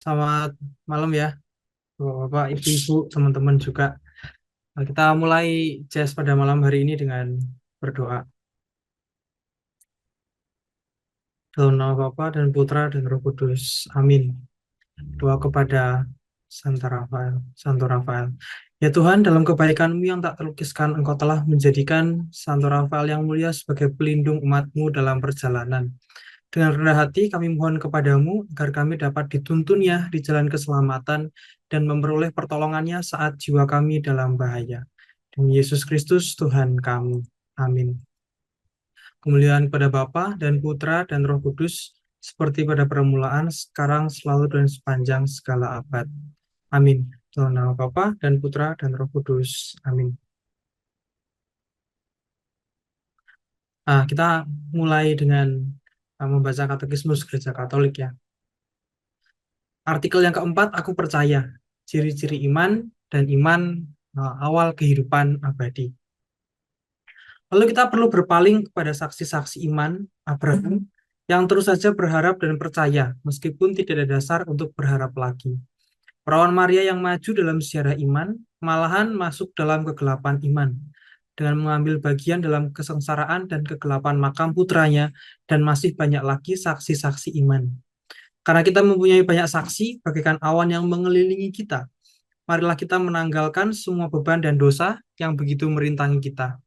Selamat malam ya, Bapak, Ibu-ibu, teman-teman juga. Nah, kita mulai jazz pada malam hari ini dengan berdoa. Dalam nama Bapa dan Putra dan Roh Kudus. Amin. Doa kepada Santo Rafael. Ya Tuhan, dalam kebaikan-Mu yang tak terlukiskan, Engkau telah menjadikan Santo Rafael yang mulia sebagai pelindung umat-Mu dalam perjalanan. Dengan rendah hati kami mohon kepadamu agar kami dapat dituntunnya di jalan keselamatan dan memperoleh pertolongannya saat jiwa kami dalam bahaya. Demi Yesus Kristus Tuhan kami. Amin. Kemuliaan kepada Bapa dan Putra dan Roh Kudus, seperti pada permulaan, sekarang, selalu, dan sepanjang segala abad. Amin. Dalam nama Bapa dan Putra dan Roh Kudus. Amin. Nah, kita mulai dengan membaca Katekismus Gereja Katolik ya. Artikel yang keempat, aku percaya. Ciri-ciri iman dan iman awal kehidupan abadi. Lalu kita perlu berpaling kepada saksi-saksi iman Abraham yang terus saja berharap dan percaya meskipun tidak ada dasar untuk berharap lagi. Perawan Maria yang maju dalam sejarah iman malahan masuk dalam kegelapan iman dengan mengambil bagian dalam kesengsaraan dan kegelapan makam putranya dan masih banyak lagi saksi-saksi iman. Karena kita mempunyai banyak saksi bagaikan awan yang mengelilingi kita, marilah kita menanggalkan semua beban dan dosa yang begitu merintangi kita,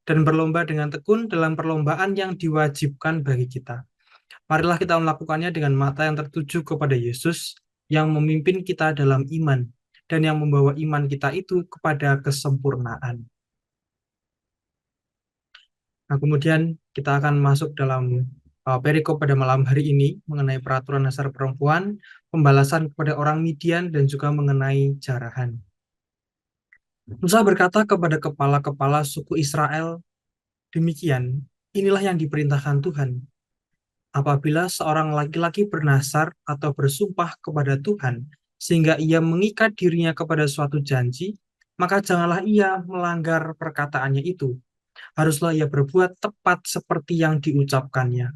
dan berlomba dengan tekun dalam perlombaan yang diwajibkan bagi kita. Marilah kita melakukannya dengan mata yang tertuju kepada Yesus, yang memimpin kita dalam iman, dan yang membawa iman kita itu kepada kesempurnaan. Nah, kemudian kita akan masuk dalam perikop pada malam hari ini mengenai peraturan dasar perempuan, pembalasan kepada orang Midian, dan juga mengenai jarahan. Musa berkata kepada kepala-kepala suku Israel, demikian, inilah yang diperintahkan Tuhan. Apabila seorang laki-laki bernasar atau bersumpah kepada Tuhan, sehingga ia mengikat dirinya kepada suatu janji, maka janganlah ia melanggar perkataannya itu. Haruslah ia berbuat tepat seperti yang diucapkannya.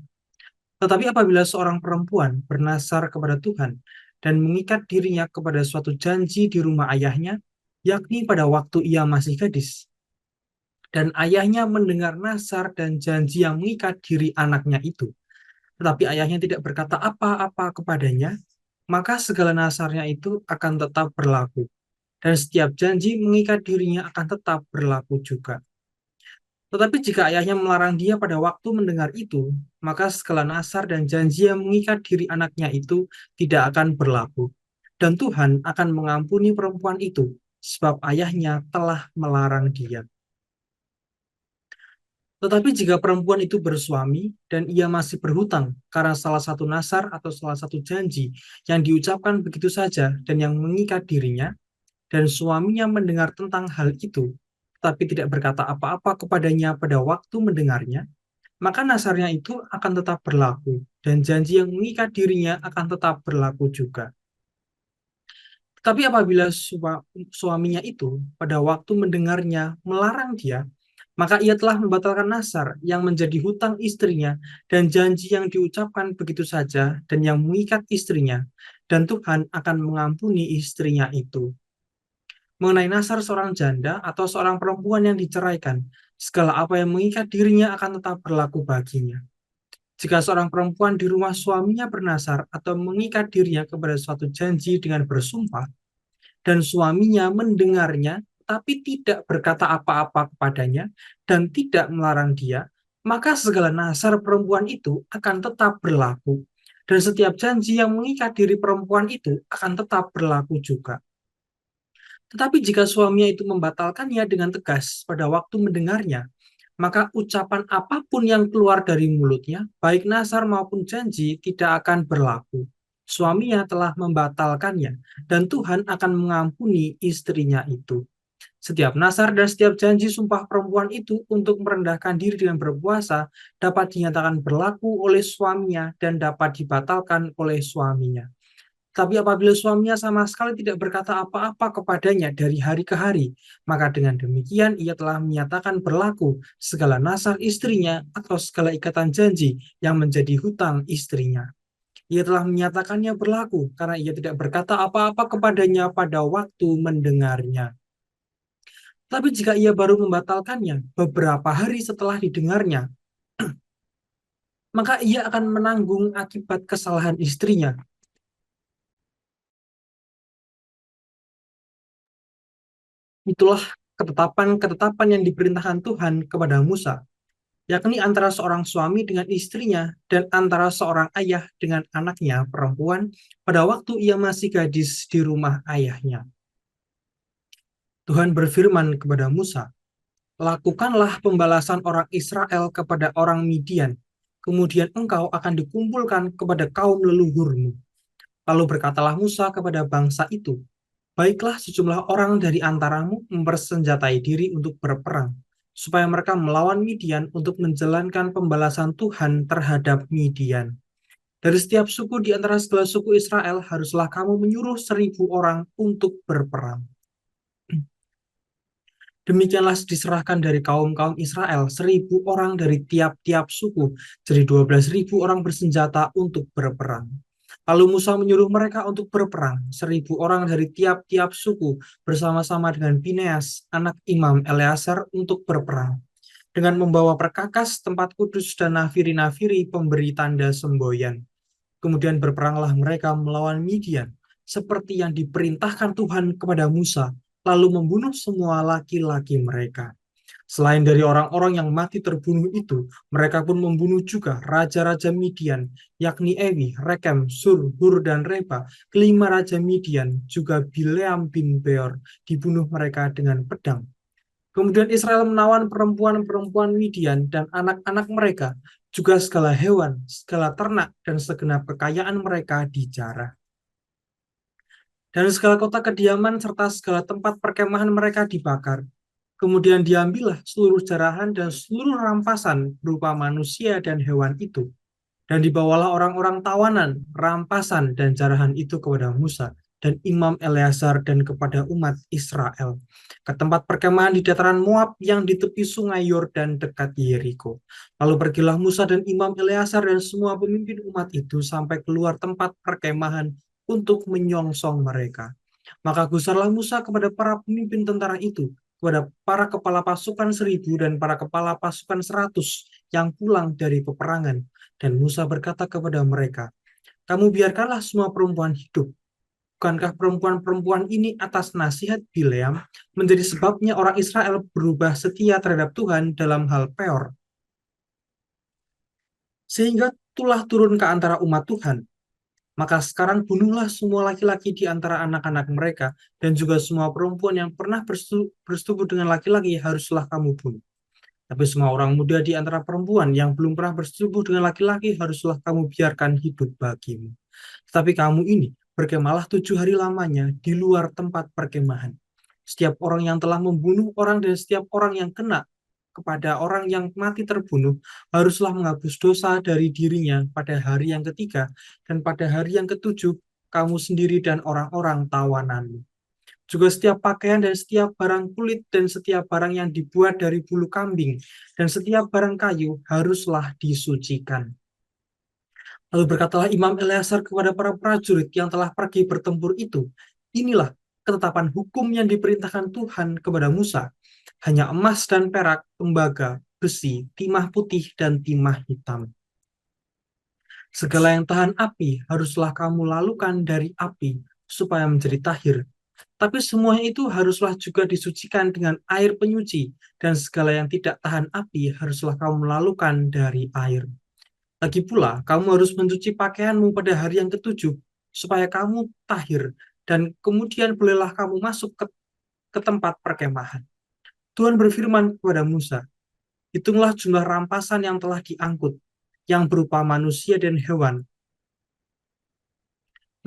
Tetapi apabila seorang perempuan bernasar kepada Tuhan dan mengikat dirinya kepada suatu janji di rumah ayahnya, yakni pada waktu ia masih gadis, dan ayahnya mendengar nasar dan janji yang mengikat diri anaknya itu, tetapi ayahnya tidak berkata apa-apa kepadanya, maka segala nasarnya itu akan tetap berlaku, dan setiap janji mengikat dirinya akan tetap berlaku juga. Tetapi jika ayahnya melarang dia pada waktu mendengar itu, maka segala nasar dan janji yang mengikat diri anaknya itu tidak akan berlaku. Dan Tuhan akan mengampuni perempuan itu, sebab ayahnya telah melarang dia. Tetapi jika perempuan itu bersuami dan ia masih berhutang karena salah satu nasar atau salah satu janji yang diucapkan begitu saja dan yang mengikat dirinya, dan suaminya mendengar tentang hal itu, tapi tidak berkata apa-apa kepadanya pada waktu mendengarnya, maka nasarnya itu akan tetap berlaku, dan janji yang mengikat dirinya akan tetap berlaku juga. Tapi apabila suaminya itu pada waktu mendengarnya melarang dia, maka ia telah membatalkan nasar yang menjadi hutang istrinya dan janji yang diucapkan begitu saja dan yang mengikat istrinya, dan Tuhan akan mengampuni istrinya itu. Mengenai nasar seorang janda atau seorang perempuan yang diceraikan, segala apa yang mengikat dirinya akan tetap berlaku baginya. Jika seorang perempuan di rumah suaminya bernasar atau mengikat dirinya kepada suatu janji dengan bersumpah, dan suaminya mendengarnya, tapi tidak berkata apa-apa kepadanya, dan tidak melarang dia, maka segala nasar perempuan itu akan tetap berlaku. Dan setiap janji yang mengikat diri perempuan itu akan tetap berlaku juga. Tetapi jika suaminya itu membatalkannya dengan tegas pada waktu mendengarnya, maka ucapan apapun yang keluar dari mulutnya, baik nasar maupun janji, tidak akan berlaku. Suaminya telah membatalkannya, dan Tuhan akan mengampuni istrinya itu. Setiap nasar dan setiap janji sumpah perempuan itu untuk merendahkan diri dengan berpuasa dapat dinyatakan berlaku oleh suaminya dan dapat dibatalkan oleh suaminya. Tapi apabila suaminya sama sekali tidak berkata apa-apa kepadanya dari hari ke hari, maka dengan demikian ia telah menyatakan berlaku segala nasar istrinya atau segala ikatan janji yang menjadi hutang istrinya. Ia telah menyatakannya berlaku karena ia tidak berkata apa-apa kepadanya pada waktu mendengarnya. Tapi jika ia baru membatalkannya beberapa hari setelah didengarnya, maka ia akan menanggung akibat kesalahan istrinya. Itulah ketetapan-ketetapan yang diperintahkan Tuhan kepada Musa, yakni antara seorang suami dengan istrinya dan antara seorang ayah dengan anaknya perempuan pada waktu ia masih gadis di rumah ayahnya. Tuhan berfirman kepada Musa, "Lakukanlah pembalasan orang Israel kepada orang Midian, kemudian engkau akan dikumpulkan kepada kaum leluhurmu." Lalu berkatalah Musa kepada bangsa itu, "Baiklah sejumlah orang dari antaramu mempersenjatai diri untuk berperang, supaya mereka melawan Midian untuk menjalankan pembalasan Tuhan terhadap Midian. Dari setiap suku di antara segala suku Israel haruslah kamu menyuruh 1.000 orang untuk berperang." Demikianlah diserahkan dari kaum-kaum Israel 1.000 orang dari tiap-tiap suku, jadi 12.000 orang bersenjata untuk berperang. Lalu Musa menyuruh mereka untuk berperang, 1.000 orang dari tiap-tiap suku bersama-sama dengan Pineas, anak Imam Eleazar untuk berperang, dengan membawa perkakas, tempat kudus, dan nafiri-nafiri pemberi tanda semboyan. Kemudian berperanglah mereka melawan Midian, seperti yang diperintahkan Tuhan kepada Musa, lalu membunuh semua laki-laki mereka. Selain dari orang-orang yang mati terbunuh itu, mereka pun membunuh juga raja-raja Midian, yakni Ewi, Rekem, Sur, Hur, dan Reba, kelima raja Midian, juga Bileam bin Beor, dibunuh mereka dengan pedang. Kemudian Israel menawan perempuan-perempuan Midian dan anak-anak mereka, juga segala hewan, segala ternak, dan segenap kekayaan mereka dijarah. Dan segala kota kediaman serta segala tempat perkemahan mereka dibakar. Kemudian diambillah seluruh jarahan dan seluruh rampasan berupa manusia dan hewan itu. Dan dibawalah orang-orang tawanan, rampasan, dan jarahan itu kepada Musa dan Imam Eleazar dan kepada umat Israel, ke tempat perkemahan di dataran Moab yang di tepi sungai Yordan dekat Yeriko. Lalu pergilah Musa dan Imam Eleazar dan semua pemimpin umat itu sampai keluar tempat perkemahan untuk menyongsong mereka. Maka gusarlah Musa kepada para pemimpin tentara itu, kepada para kepala pasukan 1.000 dan para kepala pasukan 100 yang pulang dari peperangan. Dan Musa berkata kepada mereka, "Kamu biarkanlah semua perempuan hidup. Bukankah perempuan-perempuan ini atas nasihat Bileam menjadi sebabnya orang Israel berubah setia terhadap Tuhan dalam hal Peor? Sehingga tulah turun ke antara umat Tuhan. Maka sekarang bunuhlah semua laki-laki di antara anak-anak mereka, dan juga semua perempuan yang pernah bersetubuh dengan laki-laki haruslah kamu bunuh. Tapi semua orang muda di antara perempuan yang belum pernah bersetubuh dengan laki-laki haruslah kamu biarkan hidup bagimu. Tetapi kamu ini berkemalah 7 hari lamanya di luar tempat perkemahan. Setiap orang yang telah membunuh orang dan setiap orang yang kena kepada orang yang mati terbunuh haruslah menghapus dosa dari dirinya pada hari yang ketiga, dan pada hari yang ketujuh kamu sendiri dan orang-orang tawananmu. Juga setiap pakaian dan setiap barang kulit dan setiap barang yang dibuat dari bulu kambing dan setiap barang kayu haruslah disucikan. Lalu berkatalah Imam Eleazar kepada para prajurit yang telah pergi bertempur itu, "Inilah ketetapan hukum yang diperintahkan Tuhan kepada Musa. Hanya emas dan perak, tembaga, besi, timah putih, dan timah hitam. Segala yang tahan api haruslah kamu lalukan dari api supaya menjadi tahir. Tapi semuanya itu haruslah juga disucikan dengan air penyuci, dan segala yang tidak tahan api haruslah kamu lalukan dari air. Lagi pula, kamu harus mencuci pakaianmu pada hari yang ketujuh, supaya kamu tahir, dan kemudian bolehlah kamu masuk ke tempat perkemahan." Tuhan berfirman kepada Musa, "Hitunglah jumlah rampasan yang telah diangkut, yang berupa manusia dan hewan.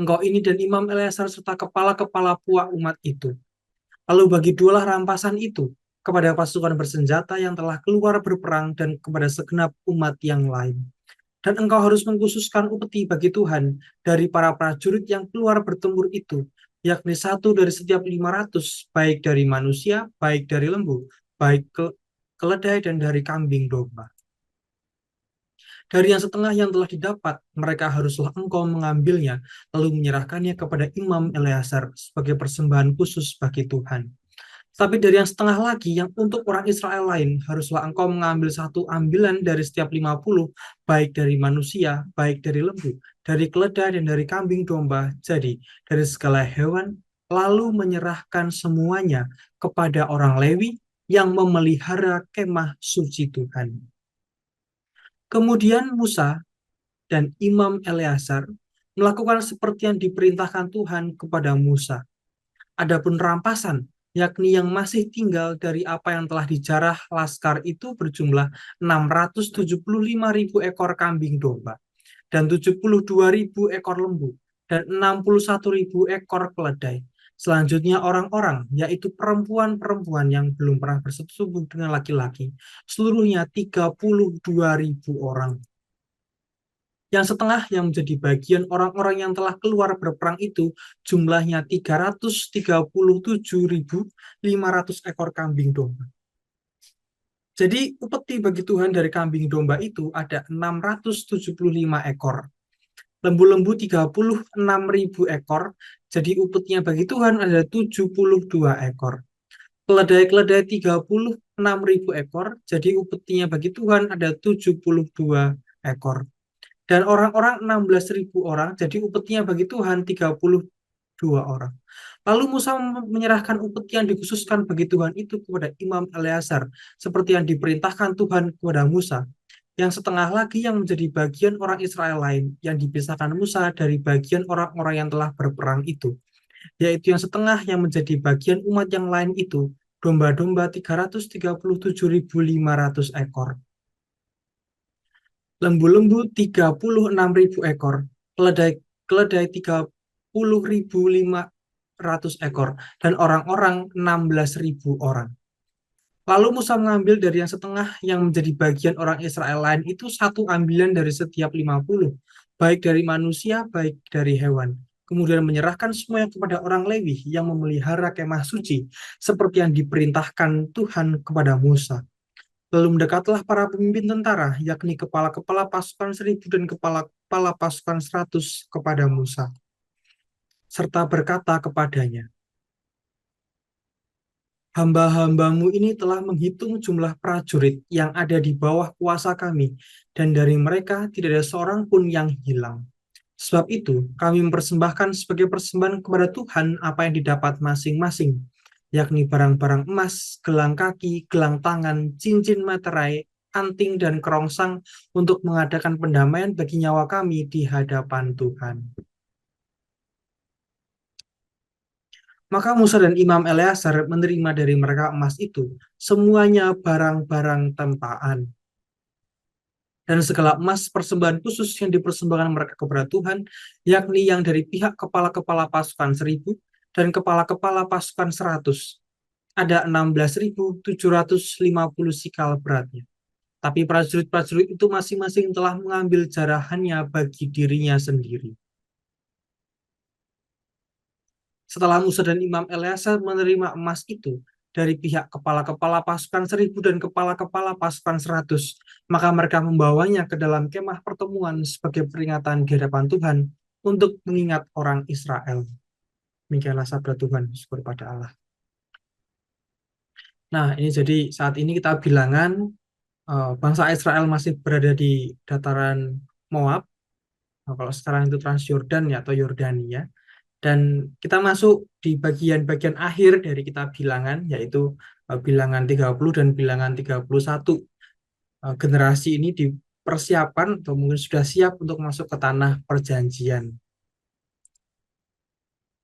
Engkau ini dan Imam Eleazar serta kepala-kepala puak umat itu. Lalu bagi dualah rampasan itu kepada pasukan bersenjata yang telah keluar berperang dan kepada segenap umat yang lain. Dan engkau harus mengkhususkan upeti bagi Tuhan dari para prajurit yang keluar bertempur itu, yakni satu dari setiap 500, baik dari manusia, baik dari lembu, baik keledai, dan dari kambing domba." Dari yang setengah yang telah didapat, mereka haruslah engkau mengambilnya, lalu menyerahkannya kepada Imam Eleazar sebagai persembahan khusus bagi Tuhan. Tapi dari yang setengah lagi, yang untuk orang Israel lain, haruslah engkau mengambil satu ambilan dari setiap 50, baik dari manusia, baik dari lembu, dari keledai, dan dari kambing domba, jadi dari segala hewan, lalu menyerahkan semuanya kepada orang Lewi yang memelihara kemah suci Tuhan. Kemudian Musa dan Imam Eleazar melakukan seperti yang diperintahkan Tuhan kepada Musa. Adapun rampasan, yakni yang masih tinggal dari apa yang telah dijarah laskar itu berjumlah 675.000 ekor kambing domba, dan 72.000 ekor lembu, dan 61.000 ekor keledai. Selanjutnya orang-orang, yaitu perempuan-perempuan yang belum pernah bersetubuh dengan laki-laki, seluruhnya 32.000 orang. Yang setengah yang menjadi bagian orang-orang yang telah keluar berperang itu jumlahnya 337.500 ekor kambing domba. Jadi upeti bagi Tuhan dari kambing domba itu ada 675 ekor. Lembu-lembu 36.000 ekor. Jadi upetinya bagi Tuhan ada 72 ekor. Keledai-keledai 36.000 ekor. Jadi upetinya bagi Tuhan ada 72 ekor. Dan orang-orang 16.000 orang, jadi upetinya bagi Tuhan 32 orang. Lalu Musa menyerahkan upeti yang dikhususkan bagi Tuhan itu kepada Imam Eleazar, seperti yang diperintahkan Tuhan kepada Musa. Yang setengah lagi yang menjadi bagian orang Israel lain, yang dipisahkan Musa dari bagian orang-orang yang telah berperang itu. Yaitu yang setengah yang menjadi bagian umat yang lain itu, domba-domba 337.500 ekor. Lembu-lembu 36.000 ekor, keledai 30.500 ekor, dan orang-orang 16.000 orang. Lalu Musa mengambil dari yang setengah yang menjadi bagian orang Israel lain itu satu ambilan dari setiap 50, baik dari manusia, baik dari hewan. Kemudian menyerahkan semuanya kepada orang Lewi yang memelihara kemah suci, seperti yang diperintahkan Tuhan kepada Musa. Lalu mendekatlah para pemimpin tentara, yakni kepala-kepala pasukan 1.000 dan kepala-kepala pasukan 100 kepada Musa, serta berkata kepadanya, hamba-hambamu ini telah menghitung jumlah prajurit yang ada di bawah kuasa kami, dan dari mereka tidak ada seorang pun yang hilang. Sebab itu, kami mempersembahkan sebagai persembahan kepada Tuhan apa yang didapat masing-masing, yakni barang-barang emas, gelang kaki, gelang tangan, cincin materai, anting, dan kerongsang untuk mengadakan pendamaian bagi nyawa kami di hadapan Tuhan. Maka Musa dan Imam Eleazar menerima dari mereka emas itu, semuanya barang-barang tempaan. Dan segala emas persembahan khusus yang dipersembahkan mereka kepada Tuhan, yakni yang dari pihak kepala-kepala pasukan 1.000 dan kepala-kepala pasukan 100, ada 16.750 sikal beratnya. Tapi prajurit-prajurit itu masing-masing telah mengambil jarahannya bagi dirinya sendiri. Setelah Musa dan Imam Eleazar menerima emas itu dari pihak kepala-kepala pasukan 1.000 dan kepala-kepala pasukan 100, maka mereka membawanya ke dalam kemah pertemuan sebagai peringatan di hadapan Tuhan untuk mengingat orang Israel. Demikianlah sabda Tuhan, syukur pada Allah. Nah, ini jadi saat ini kita bilangan bangsa Israel masih berada di dataran Moab. Nah, kalau sekarang itu Transyordan ya, atau Yordania. Dan kita masuk di bagian-bagian akhir dari kitab bilangan, yaitu bilangan 30 dan bilangan 31. Generasi ini dipersiapkan atau mungkin sudah siap untuk masuk ke tanah perjanjian.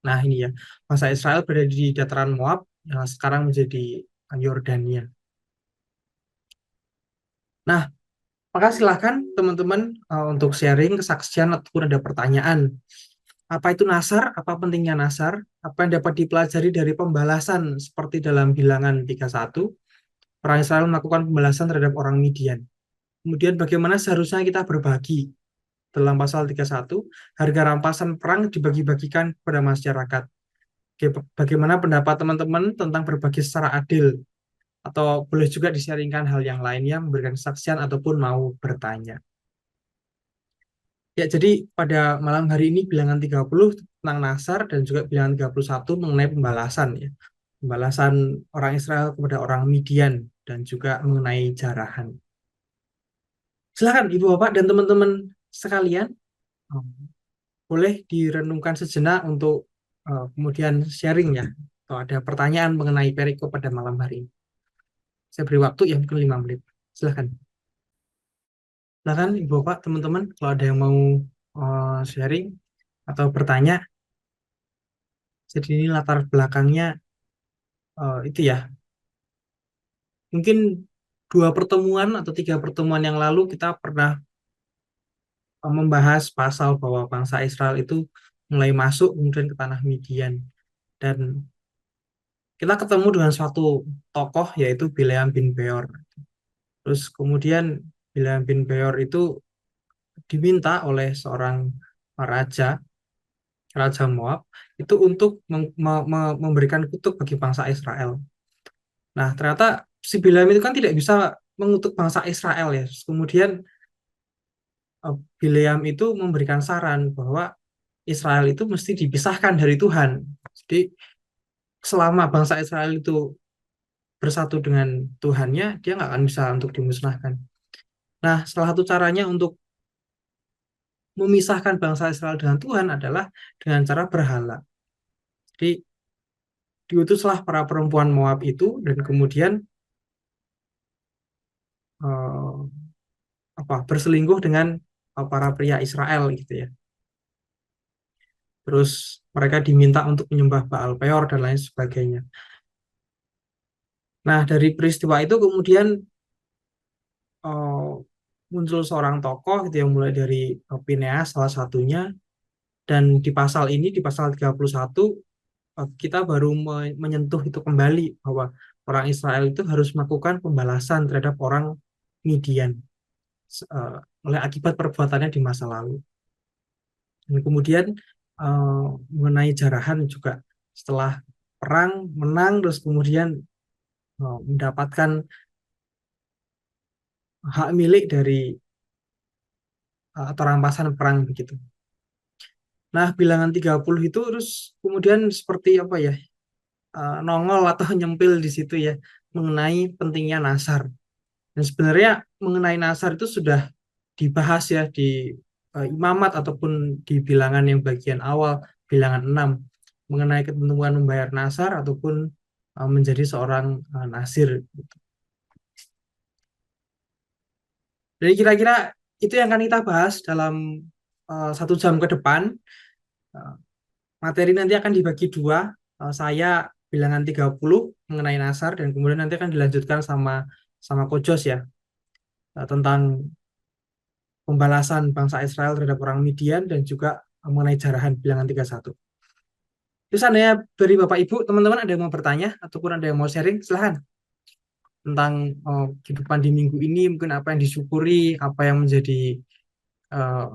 Nah ini ya, bangsa Israel berada di dataran Moab, yang sekarang menjadi Yordania. Nah, maka silahkan teman-teman untuk sharing kesaksian ataupun ada pertanyaan. Apa itu nasar? Apa pentingnya nasar? Apa yang dapat dipelajari dari pembalasan seperti dalam bilangan 31? Orang Israel melakukan pembalasan terhadap orang Midian. Kemudian bagaimana seharusnya kita berbagi? Dalam pasal 31, harga rampasan perang dibagi-bagikan kepada masyarakat. Bagaimana pendapat teman-teman tentang berbagi secara adil? Atau boleh juga disaringkan hal yang lainnya, memberikan kesaksian ataupun mau bertanya. Ya, jadi pada malam hari ini bilangan 30 tentang Nasar dan juga bilangan 31 mengenai pembalasan ya. Pembalasan orang Israel kepada orang Midian dan juga mengenai jarahan. Silakan Ibu Bapak dan teman-teman sekalian, eh, boleh direnungkan sejenak untuk kemudian sharing ya. Atau ada pertanyaan mengenai perikop pada malam hari ini. Saya beri waktu ya mungkin 5 menit. Silakan. Silakan Ibu Bapak, teman-teman, kalau ada yang mau sharing atau bertanya. Jadi ini latar belakangnya itu ya. Mungkin 2 pertemuan atau 3 pertemuan yang lalu kita pernah membahas pasal bahwa bangsa Israel itu mulai masuk kemudian ke tanah Midian. Dan kita ketemu dengan suatu tokoh yaitu Bileam bin Beor. Terus kemudian Bileam bin Beor itu diminta oleh seorang raja, Raja Moab, itu untuk memberikan kutuk bagi bangsa Israel. Nah, ternyata si Bileam itu kan tidak bisa mengutuk bangsa Israel ya. Kemudian Bileam itu memberikan saran bahwa Israel itu mesti dipisahkan dari Tuhan. Jadi selama bangsa Israel itu bersatu dengan Tuhannya, dia nggak akan bisa untuk dimusnahkan. Nah, salah satu caranya untuk memisahkan bangsa Israel dengan Tuhan adalah dengan cara berhala. Jadi diutuslah para perempuan Moab itu dan kemudian eh, berselingkuh dengan para pria Israel gitu ya. Terus mereka diminta untuk menyembah Baal Peor dan lain sebagainya. Nah, dari peristiwa itu kemudian eh, muncul seorang tokoh gitu yang mulai dari Pineas salah satunya, dan di pasal ini di pasal 31 kita baru menyentuh itu kembali bahwa orang Israel itu harus melakukan pembalasan terhadap orang Midian eh, oleh akibat perbuatannya di masa lalu. Dan kemudian eh, mengenai jarahan juga setelah perang menang terus kemudian mendapatkan hak milik dari atau rampasan perang begitu. Nah, bilangan 30 itu terus kemudian seperti apa ya, nongol atau nyempil di situ ya, mengenai pentingnya nasar. Dan sebenarnya mengenai nasar itu sudah dibahas ya di imamat ataupun di bilangan yang bagian awal, bilangan 6 mengenai ketentuan membayar nasar ataupun menjadi seorang nasir. Jadi kira-kira itu yang akan kita bahas dalam 1 jam ke depan. Eh, Materi nanti akan dibagi dua. Saya bilangan 30 mengenai Nasar dan kemudian nanti akan dilanjutkan sama sama Kojos ya, tentang pembalasan bangsa Israel terhadap orang Midian dan juga mengenai jarahan bilangan 31. Terus seandainya dari Bapak Ibu, teman-teman ada yang mau bertanya ataupun ada yang mau sharing, silahkan tentang kehidupan di minggu ini, mungkin apa yang disyukuri, apa yang menjadi eh,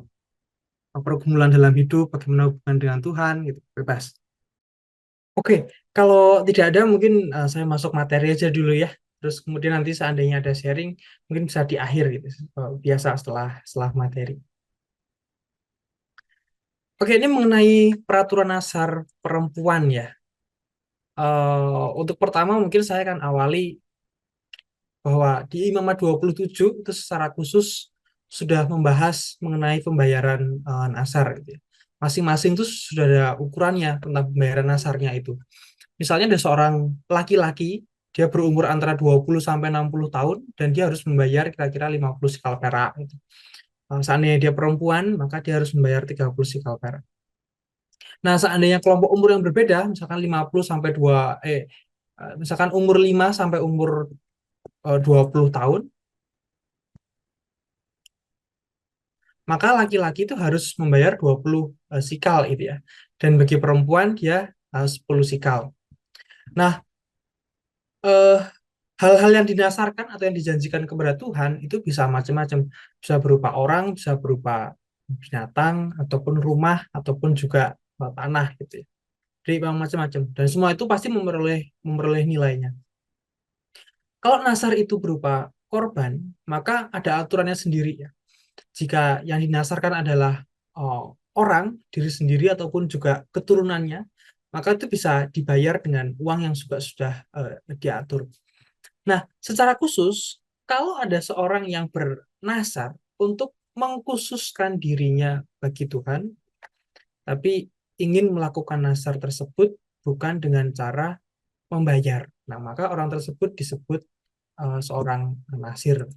pergumulan dalam hidup, bagaimana hubungan dengan Tuhan, gitu, bebas. Oke, kalau tidak ada mungkin saya masuk materi aja dulu ya. Terus kemudian nanti seandainya ada sharing, mungkin bisa di akhir gitu, biasa setelah setelah materi. Oke, ini mengenai peraturan dasar perempuan ya. Untuk pertama mungkin saya akan awali bahwa di Imamat 27 itu secara khusus sudah membahas mengenai pembayaran nasar gitu ya. Masing-masing itu sudah ada ukurannya tentang pembayaran nasarnya itu. Misalnya ada seorang laki-laki, dia berumur antara 20 sampai 60 tahun dan dia harus membayar kira-kira 50 sikal perak gitu. Seandainya dia perempuan, maka dia harus membayar 30 sikal perak. Nah, seandainya kelompok umur yang berbeda, misalkan 50 sampai 2 misalkan umur 5 sampai umur 20 tahun, maka laki-laki itu harus membayar 20 sikal itu ya. Dan bagi perempuan dia 10 sikal. Nah, eh, hal-hal yang didasarkan atau yang dijanjikan kepada Tuhan itu bisa macam-macam. Bisa berupa orang, bisa berupa binatang, ataupun rumah, ataupun juga tanah gitu ya. Jadi memang macam-macam. Dan semua itu pasti memperoleh memperoleh nilainya. Kalau nasar itu berupa korban, maka ada aturannya sendiri ya. Jika yang dinasarkan adalah orang, diri sendiri ataupun juga keturunannya, maka itu bisa dibayar dengan uang yang juga sudah diatur. Nah, secara khusus, kalau ada seorang yang bernasar untuk mengkhususkan dirinya bagi Tuhan, tapi ingin melakukan nasar tersebut bukan dengan cara membayar. Nah, maka orang tersebut disebut seorang nasir.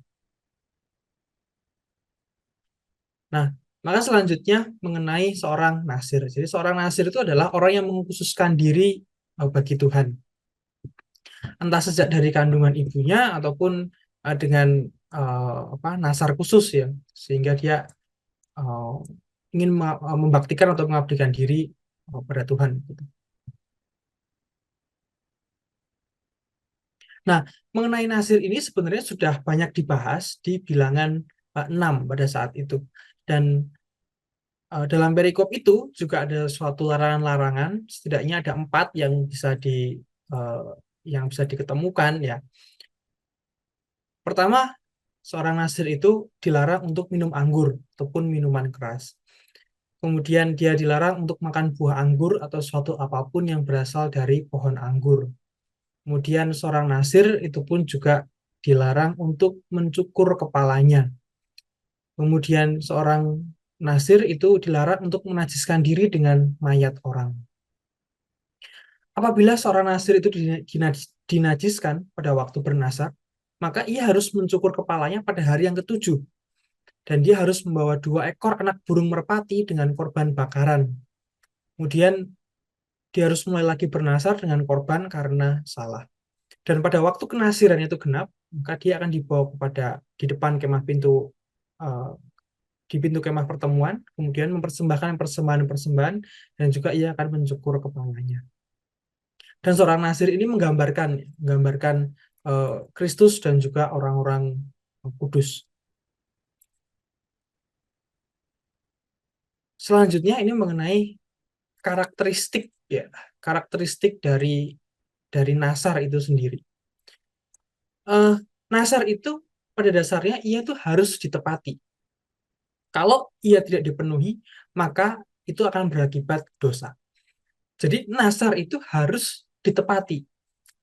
Nah, maka selanjutnya mengenai seorang nasir. Jadi seorang nasir itu adalah orang yang mengkhususkan diri bagi Tuhan. Entah sejak dari kandungan ibunya ataupun dengan nasar khusus ya, sehingga dia uh, ingin membaktikan atau mengabdikan diri pada Tuhan. Nah, mengenai nasir ini sebenarnya sudah banyak dibahas di bilangan 6 pada saat itu. Dan dalam perikop itu juga ada suatu larangan-larangan, setidaknya ada 4 uh, yang bisa diketemukan ya. Pertama, seorang nasir itu dilarang untuk minum anggur ataupun minuman keras. Kemudian dia dilarang untuk makan buah anggur atau suatu apapun yang berasal dari pohon anggur. Kemudian seorang nasir itu pun juga dilarang untuk mencukur kepalanya. Kemudian seorang nasir itu dilarang untuk menajiskan diri dengan mayat orang. Apabila seorang nasir itu dinajiskan pada waktu bernasar, maka ia harus mencukur kepalanya pada hari yang ketujuh. Dan dia harus membawa 2 ekor anak burung merpati dengan korban bakaran. Kemudian dia harus mulai lagi bernasar dengan korban karena salah. Dan pada waktu kenasiran itu genap, maka dia akan dibawa di depan kemah uh, pintu kemah pertemuan, kemudian mempersembahkan persembahan-persembahan, dan juga ia akan mencukur kepalanya. Dan seorang nasir ini menggambarkan Kristus dan juga orang-orang kudus. Selanjutnya ini mengenai karakteristik ya, karakteristik dari nasar itu sendiri. Nasar itu pada dasarnya ia tuh harus ditepati. Kalau ia tidak dipenuhi, maka itu akan berakibat dosa. Jadi nasar itu harus ditepati.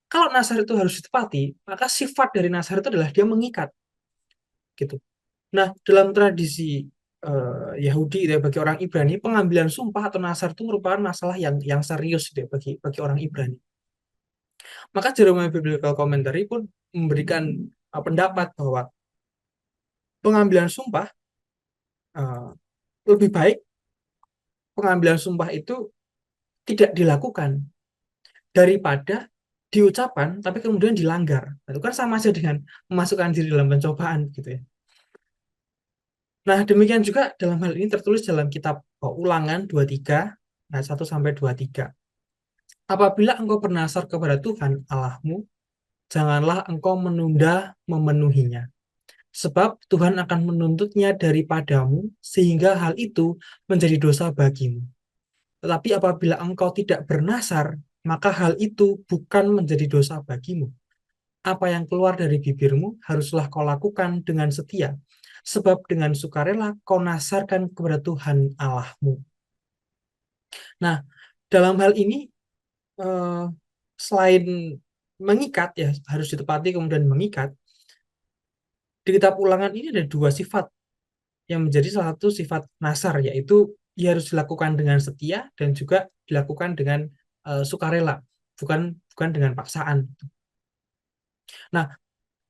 Kalau nasar itu harus ditepati, maka sifat dari nasar itu adalah dia mengikat, gitu. Nah, dalam tradisi Yahudi ya, bagi orang Ibrani, pengambilan sumpah atau nasar itu merupakan masalah yang serius ya, bagi orang Ibrani. Maka Jeremiah Biblical Commentary pun memberikan pendapat bahwa pengambilan sumpah uh, lebih baik pengambilan sumpah itu tidak dilakukan daripada diucapkan tapi kemudian dilanggar. Itu kan sama saja dengan memasukkan diri dalam pencobaan gitu ya. Nah, demikian juga dalam hal ini tertulis dalam kitab Ulangan 23 ayat 1 sampai 23. Apabila engkau bernasar kepada Tuhan Allahmu, janganlah engkau menunda memenuhinya. Sebab Tuhan akan menuntutnya daripadamu sehingga hal itu menjadi dosa bagimu. Tetapi apabila engkau tidak bernasar, maka hal itu bukan menjadi dosa bagimu. Apa yang keluar dari bibirmu haruslah kau lakukan dengan setia, sebab dengan sukarela kau nasarkan kepada Tuhan Allahmu. Nah, dalam hal ini eh, selain mengikat ya harus ditepati kemudian mengikat, di kitab Ulangan ini ada 2 sifat yang menjadi salah satu sifat nasar, yaitu ia harus dilakukan dengan setia dan juga dilakukan dengan sukarela, bukan bukan dengan paksaan. Nah,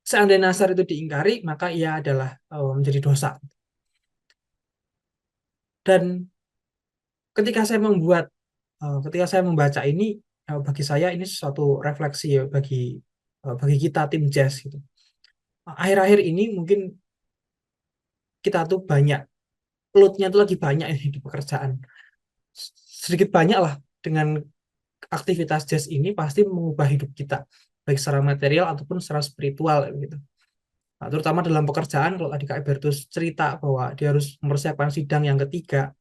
seandainya nasar itu diingkari, maka ia adalah menjadi dosa. Dan ketika saya membaca ini, bagi saya ini suatu refleksi ya bagi kita tim Jazz gitu. Akhir-akhir ini mungkin kita tuh banyak load-nya tuh lagi banyak ini di pekerjaan. Sedikit banyak lah dengan aktivitas Jazz ini pasti mengubah hidup kita, baik secara material ataupun secara spiritual gitu. Nah, terutama dalam pekerjaan, kalau tadi Kak Ibertus cerita bahwa dia harus mempersiapkan sidang yang ketiga.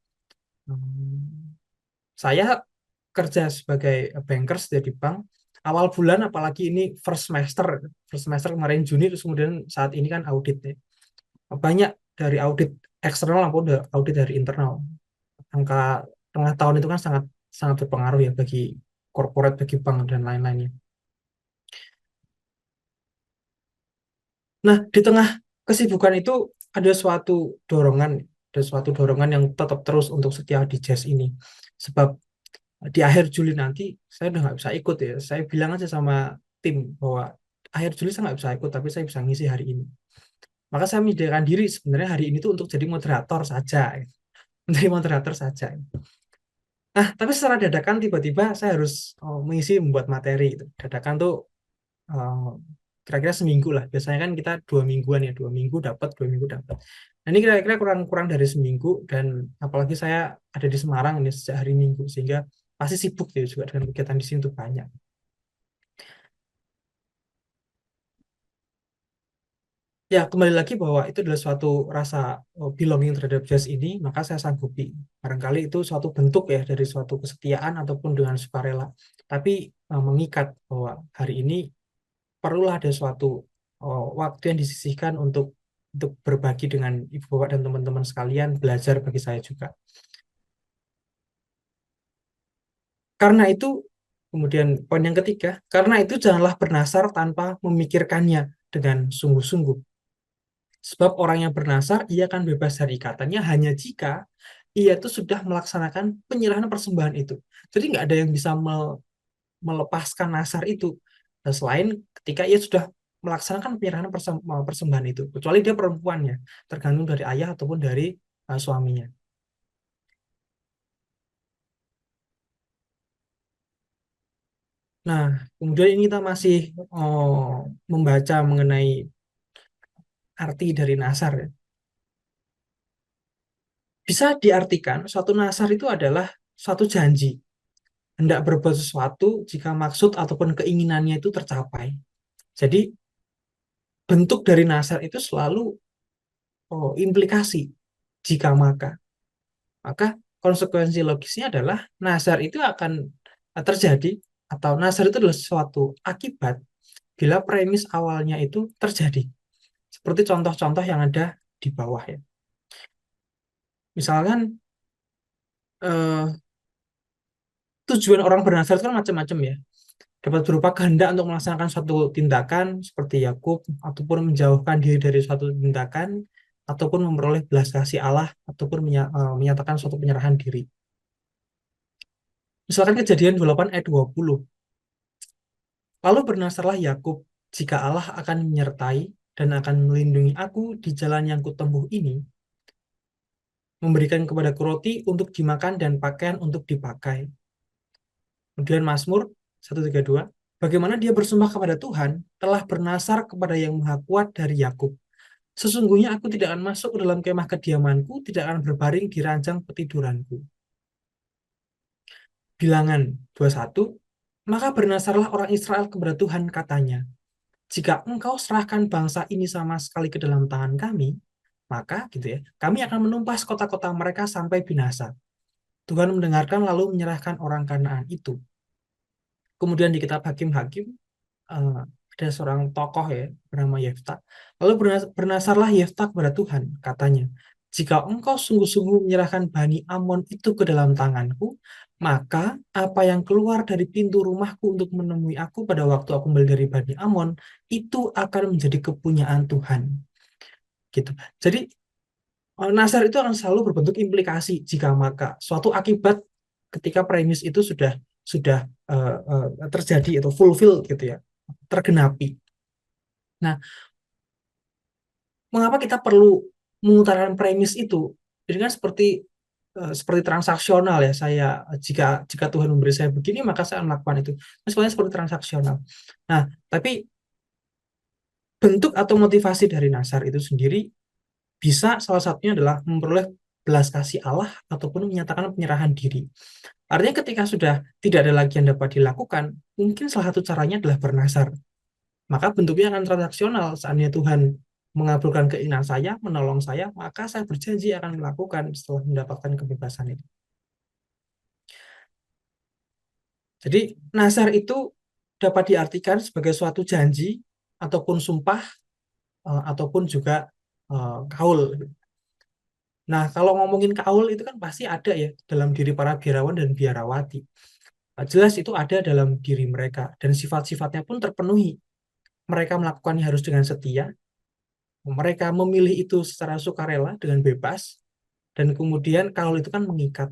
Saya kerja sebagai bankers di bank, awal bulan apalagi ini first semester kemarin Juni, terus kemudian saat ini kan audit ya. Banyak dari audit eksternal maupun audit dari internal. Angka tengah tahun itu kan sangat sangat berpengaruh ya bagi corporate, bagi bank dan lain-lainnya. Nah, di tengah kesibukan itu ada suatu dorongan yang tetap terus untuk setia di jazz ini. Sebab di akhir Juli nanti saya udah nggak bisa ikut ya. Saya bilang aja sama tim bahwa akhir Juli saya nggak bisa ikut, tapi saya bisa ngisi hari ini. Maka saya menyediakan diri sebenarnya hari ini tuh untuk jadi moderator saja, menjadi moderator saja. Nah, tapi secara dadakan tiba-tiba saya harus mengisi membuat materi itu. Dadakan tuh eh, kira-kira seminggu lah. Biasanya kan kita 2 mingguan ya, 2 minggu dapat, 2 minggu dapat. Nah, ini kira-kira kurang kurang dari seminggu dan apalagi saya ada di Semarang ini sejak hari Minggu sehingga pasti sibuk ya juga dengan kegiatan di sini tuh banyak. Ya, kembali lagi bahwa itu adalah suatu rasa belonging terhadap jazz ini, maka saya sanggupi. Barangkali itu suatu bentuk ya dari suatu kesetiaan ataupun dengan sukarela. Tapi mengikat bahwa hari ini perlulah ada suatu waktu yang disisihkan untuk berbagi dengan ibu bapak dan teman-teman sekalian, belajar bagi saya juga. Karena itu, kemudian poin yang ketiga, karena itu janganlah bernasar tanpa memikirkannya dengan sungguh-sungguh. Sebab orang yang bernasar, ia akan bebas dari ikatannya hanya jika ia itu sudah melaksanakan penyerahan persembahan itu. Jadi nggak ada yang bisa melepaskan nasar itu. Dan selain ketika ia sudah melaksanakan penyerahan persembahan itu, kecuali dia perempuannya, tergantung dari ayah ataupun dari suaminya. Nah, kemudian ini kita masih membaca mengenai arti dari nasar, ya. Bisa diartikan suatu nasar itu adalah suatu janji, hendak berbuat sesuatu jika maksud ataupun keinginannya itu tercapai. Jadi bentuk dari nasar itu selalu implikasi jika maka konsekuensi logisnya adalah nasar itu akan terjadi atau nasar itu adalah suatu akibat bila premis awalnya itu terjadi. Seperti contoh-contoh yang ada di bawah ya. Misalkan eh, tujuan orang bernasar itu kan macam-macam ya. Dapat berupa kehendak untuk melaksanakan suatu tindakan seperti Yakub ataupun menjauhkan diri dari suatu tindakan ataupun memperoleh belas kasih Allah ataupun menyatakan suatu penyerahan diri. Misalkan kejadian 28 ayat 20. Lalu bernasarlah Yakub jika Allah akan menyertai dan akan melindungi aku di jalan yang kutempuh ini, memberikan kepadaku roti untuk dimakan dan pakaian untuk dipakai. Kemudian Mazmur 132, bagaimana dia bersumpah kepada Tuhan, telah bernasar kepada yang maha kuat dari Yakub. Sesungguhnya aku tidak akan masuk ke dalam kemah kediamanku, tidak akan berbaring di ranjang petiduranku. Bilangan 21, maka bernasarlah orang Israel kepada Tuhan katanya, jika engkau serahkan bangsa ini sama sekali ke dalam tangan kami, maka gitu ya, kami akan menumpas kota-kota mereka sampai binasa. Tuhan mendengarkan lalu menyerahkan orang Kanaan itu. Kemudian di kitab Hakim-Hakim ada seorang tokoh ya bernama Yefta. Lalu bernasarlah Yefta kepada Tuhan, katanya, jika engkau sungguh-sungguh menyerahkan Bani Amon itu ke dalam tanganku, maka apa yang keluar dari pintu rumahku untuk menemui aku pada waktu aku kembali dari Bani Amon, itu akan menjadi kepunyaan Tuhan. Gitu. Jadi nasar itu akan selalu berbentuk implikasi jika maka suatu akibat ketika premis itu sudah terjadi atau fulfill gitu ya, tergenapi. Nah, mengapa kita perlu mengutarakan premis itu? Jadi kan seperti transaksional ya. Saya jika jika Tuhan memberi saya begini maka saya akan melakukan itu. Nah, sebenarnya seperti transaksional. Nah, tapi bentuk atau motivasi dari nasar itu sendiri bisa salah satunya adalah memperoleh belas kasih Allah ataupun menyatakan penyerahan diri. Artinya ketika sudah tidak ada lagi yang dapat dilakukan, mungkin salah satu caranya adalah bernasar. Maka bentuknya akan transaksional. Seandainya Tuhan mengabulkan keinginan saya, menolong saya, maka saya berjanji akan melakukan setelah mendapatkan kebebasan itu. Jadi nasar itu dapat diartikan sebagai suatu janji ataupun sumpah ataupun juga kaul. Nah, kalau ngomongin kaul itu kan pasti ada ya dalam diri para biarawan dan biarawati. Jelas itu ada dalam diri mereka dan sifat-sifatnya pun terpenuhi. Mereka melakukannya harus dengan setia, mereka memilih itu secara sukarela dengan bebas, dan kemudian kaul itu kan mengikat.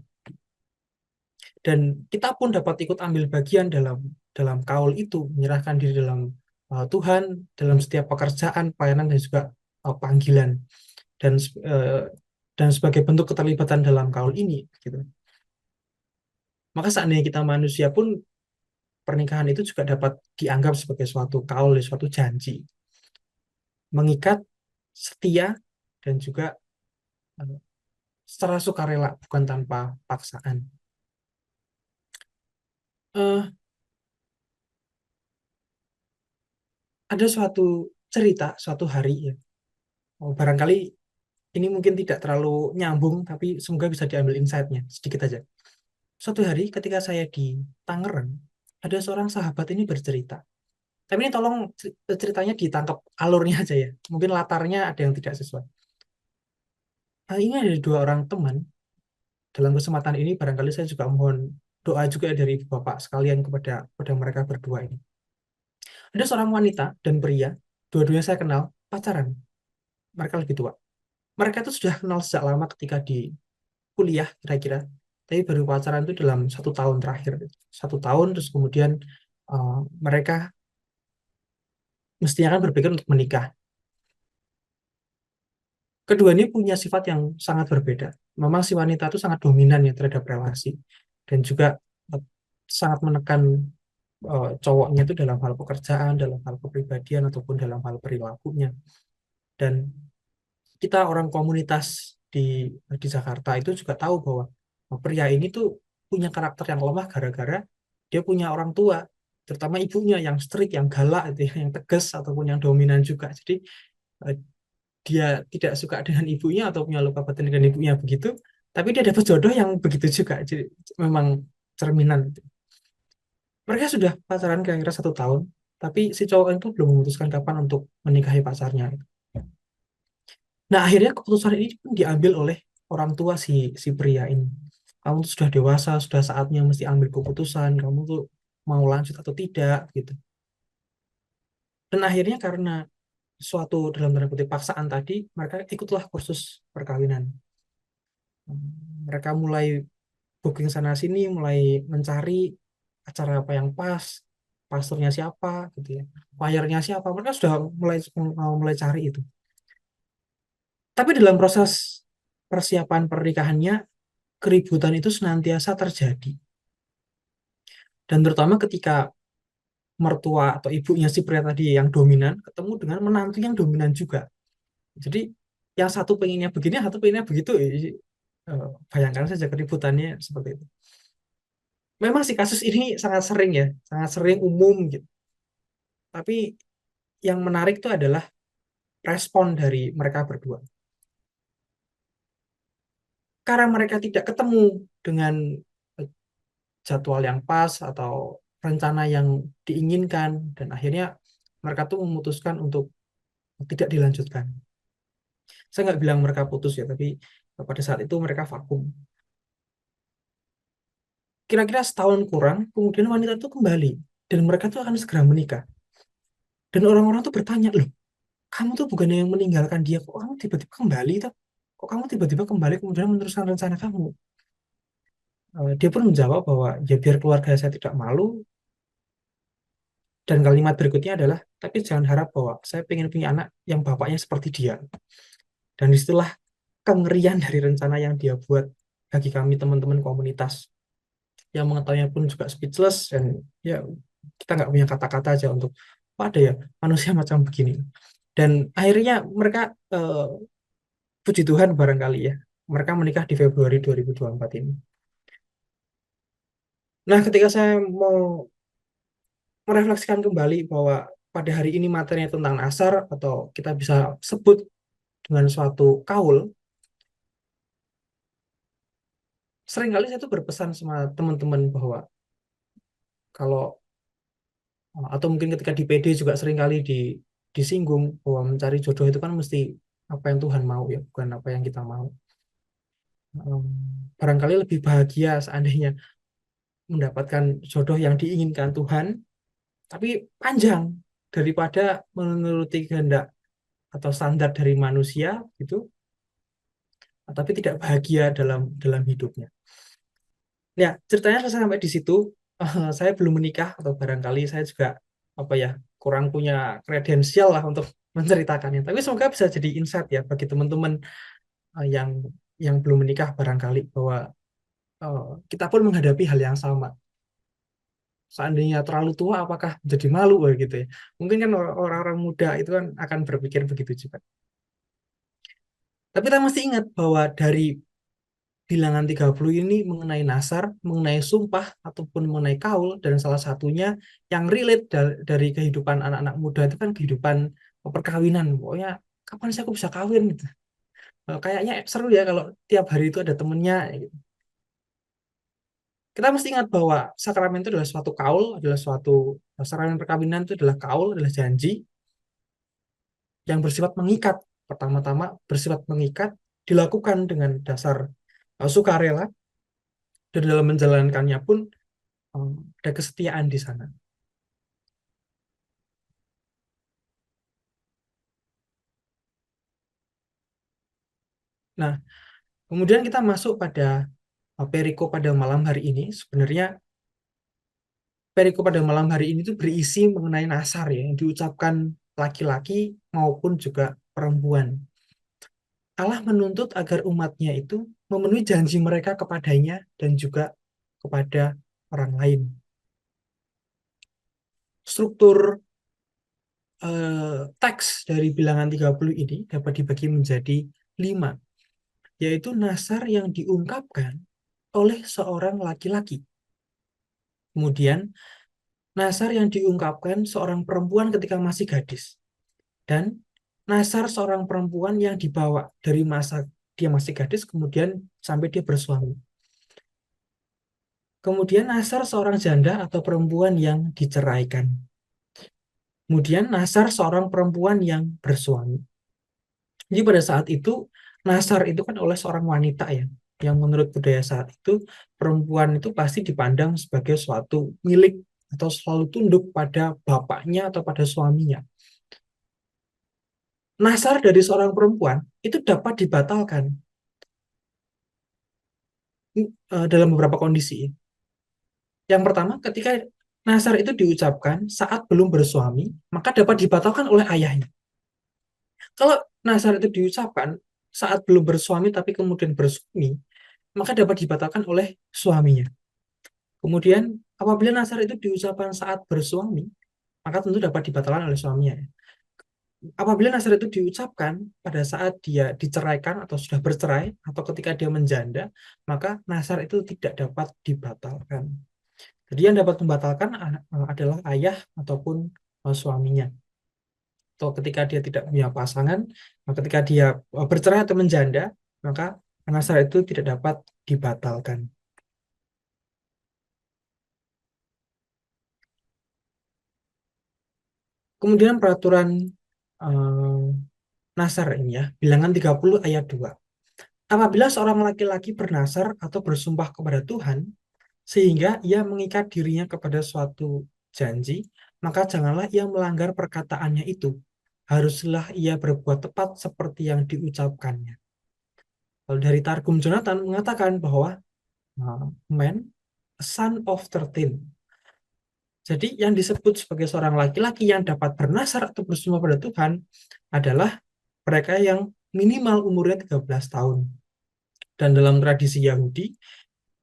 Dan kita pun dapat ikut ambil bagian dalam dalam kaul itu, menyerahkan diri dalam Tuhan, dalam setiap pekerjaan, pelayanan dan juga panggilan dan uh, dan sebagai bentuk keterlibatan dalam kaul ini gitu. Maka seandainya kita manusia pun pernikahan itu juga dapat dianggap sebagai suatu kaul, suatu janji, mengikat, setia, dan juga uh, secara sukarela, bukan tanpa paksaan. Uh, ada suatu cerita suatu hari ya, barangkali ini mungkin tidak terlalu nyambung, tapi semoga bisa diambil insight-nya sedikit aja. Suatu hari ketika saya di Tangerang, ada seorang sahabat ini bercerita. Tapi ini tolong ceritanya ditangkap alurnya aja ya. Mungkin latarnya ada yang tidak sesuai. Ini ada dua orang teman. Dalam kesempatan ini barangkali saya juga mohon doa juga dari ibu bapak sekalian kepada mereka berdua ini. Ada seorang wanita dan pria, dua-duanya saya kenal, pacaran. Mereka lebih tua. Mereka itu sudah kenal sejak lama ketika di kuliah kira-kira. Tapi baru pacaran itu dalam 1 tahun terakhir. 1 tahun terus kemudian mereka mestinya kan berpikir untuk menikah. Kedua ini punya sifat yang sangat berbeda. Memang si wanita itu sangat dominan ya terhadap relasi dan juga eh, sangat menekan cowoknya itu dalam hal pekerjaan, dalam hal kepribadian ataupun dalam hal perilakunya. Dan kita orang komunitas di Jakarta itu juga tahu bahwa pria ini tuh punya karakter yang lemah gara-gara dia punya orang tua, terutama ibunya yang strict, yang galak, itu yang tegas ataupun yang dominan juga. Jadi eh, dia tidak suka dengan ibunya atau punya luka batin dengan ibunya begitu, tapi dia dapat jodoh yang begitu juga. Jadi memang cerminan. Mereka sudah pacaran kira-kira 1 tahun, tapi si cowok itu belum memutuskan kapan untuk menikahi pacarnya. Nah, akhirnya keputusan ini pun diambil oleh orang tua si si pria ini. Kamu tuh sudah dewasa, sudah saatnya mesti ambil keputusan. Kamu tuh mau lanjut atau tidak gitu. Dan akhirnya karena suatu dalam tanda kutip paksaan tadi, mereka ikutlah kursus perkawinan. Mereka mulai booking sana sini, mulai mencari acara apa yang pas, pastornya siapa, gitu ya, choirnya siapa. Mereka sudah mulai mulai cari itu. Tapi dalam proses persiapan pernikahannya, keributan itu senantiasa terjadi. Dan terutama ketika mertua atau ibunya si pria tadi yang dominan ketemu dengan menantu yang dominan juga. Jadi yang satu pengennya begini, yang satu pengennya begitu. Bayangkan saja keributannya seperti itu. Memang si kasus ini sangat sering ya, sangat sering umum gitu. Tapi yang menarik itu adalah respon dari mereka berdua. Karena mereka tidak ketemu dengan jadwal yang pas atau rencana yang diinginkan, dan akhirnya mereka tuh memutuskan untuk tidak dilanjutkan. Saya nggak bilang mereka putus ya, tapi pada saat itu mereka vakum. Kira-kira setahun kurang, kemudian wanita itu kembali dan mereka tuh akan segera menikah. Dan orang-orang tuh bertanya, loh, kamu tuh bukannya yang meninggalkan dia, kok kamu tiba-tiba kembali tuh? Kok kamu tiba-tiba kembali kemudian meneruskan rencana kamu? Dia pun menjawab bahwa ya biar keluarga saya tidak malu, dan kalimat berikutnya adalah, tapi jangan harap bahwa saya pengen punya anak yang bapaknya seperti dia. Dan disitulah kengerian dari rencana yang dia buat bagi kami teman-teman komunitas yang mengetahuinya pun juga speechless, dan ya kita nggak punya kata-kata aja untuk apa ada ya manusia macam begini. Dan akhirnya mereka puji Tuhan barangkali ya, mereka menikah di Februari 2024 ini. Nah, ketika saya mau merefleksikan kembali bahwa pada hari ini materinya tentang nasar atau kita bisa sebut dengan suatu kaul, seringkali saya tuh berpesan sama teman-teman bahwa kalau atau mungkin ketika di PD juga seringkali disinggung bahwa mencari jodoh itu kan mesti apa yang Tuhan mau ya, bukan apa yang kita mau. em, barangkali lebih bahagia seandainya mendapatkan jodoh yang diinginkan Tuhan, tapi panjang daripada menuruti kehendak atau standar dari manusia gitu, tapi tidak bahagia dalam dalam hidupnya. Ya, ceritanya selesai sampai di situ. Saya belum menikah atau barangkali saya juga apa ya kurang punya kredensial lah untuk menceritakannya. Tapi semoga bisa jadi insight ya bagi teman-teman yang belum menikah barangkali bahwa kita pun menghadapi hal yang sama. Seandainya terlalu tua, apakah jadi malu gitu ya? Mungkin kan orang-orang muda itu kan akan berpikir begitu juga. Tapi kita mesti ingat bahwa dari bilangan 30 ini mengenai nasar, mengenai sumpah, ataupun mengenai kaul, dan salah satunya yang relate dari kehidupan anak-anak muda itu kan kehidupan perkawinan. Pokoknya kapan sih aku bisa kawin gitu. Kayaknya seru ya kalau tiap hari itu ada temennya gitu. Kita mesti ingat bahwa sakramen itu adalah suatu kaul, adalah suatu sakramen perkawinan itu adalah kaul, adalah janji yang bersifat mengikat. Pertama-tama bersifat mengikat dilakukan dengan dasar sukarela dan dalam menjalankannya pun ada kesetiaan di sana. Nah, kemudian kita masuk pada periko pada malam hari ini. Sebenarnya periko pada malam hari ini itu berisi mengenai nasar ya, yang diucapkan laki-laki maupun juga perempuan. Allah menuntut agar umatnya itu memenuhi janji mereka kepadanya dan juga kepada orang lain. Struktur teks dari bilangan 30 ini dapat dibagi menjadi 5, yaitu nasar yang diungkapkan oleh seorang laki-laki. Kemudian, nasar yang diungkapkan seorang perempuan ketika masih gadis. Dan nasar seorang perempuan yang dibawa dari masa dia masih gadis kemudian sampai dia bersuami. Kemudian nasar seorang janda atau perempuan yang diceraikan. Kemudian nasar seorang perempuan yang bersuami. Jadi pada saat itu nasar itu kan oleh seorang wanita ya, yang menurut budaya saat itu perempuan itu pasti dipandang sebagai suatu milik atau selalu tunduk pada bapaknya atau pada suaminya. Nasar dari seorang perempuan itu dapat dibatalkan dalam beberapa kondisi. Yang pertama, ketika nasar itu diucapkan saat belum bersuami, maka dapat dibatalkan oleh ayahnya. Kalau nasar itu diucapkan saat belum bersuami tapi kemudian bersuami, maka dapat dibatalkan oleh suaminya. Kemudian apabila nasar itu diucapkan saat bersuami, maka tentu dapat dibatalkan oleh suaminya. Apabila nasar itu diucapkan pada saat dia diceraikan atau sudah bercerai atau ketika dia menjanda, maka nasar itu tidak dapat dibatalkan. Jadi yang dapat membatalkan adalah ayah ataupun suaminya. Atau ketika dia tidak punya pasangan, ketika dia bercerai atau menjanda, maka nasar itu tidak dapat dibatalkan. Kemudian peraturan eh, nasar ini ya, bilangan 30 ayat 2. Apabila seorang laki-laki bernasar atau bersumpah kepada Tuhan, sehingga ia mengikat dirinya kepada suatu janji, maka janganlah ia melanggar perkataannya itu. Haruslah ia berbuat tepat seperti yang diucapkannya. Kalau dari Targum Jonathan mengatakan bahwa man, a son of 13. Jadi yang disebut sebagai seorang laki-laki yang dapat bernasar atau bersumpah pada Tuhan adalah mereka yang minimal umurnya 13 tahun. Dan dalam tradisi Yahudi,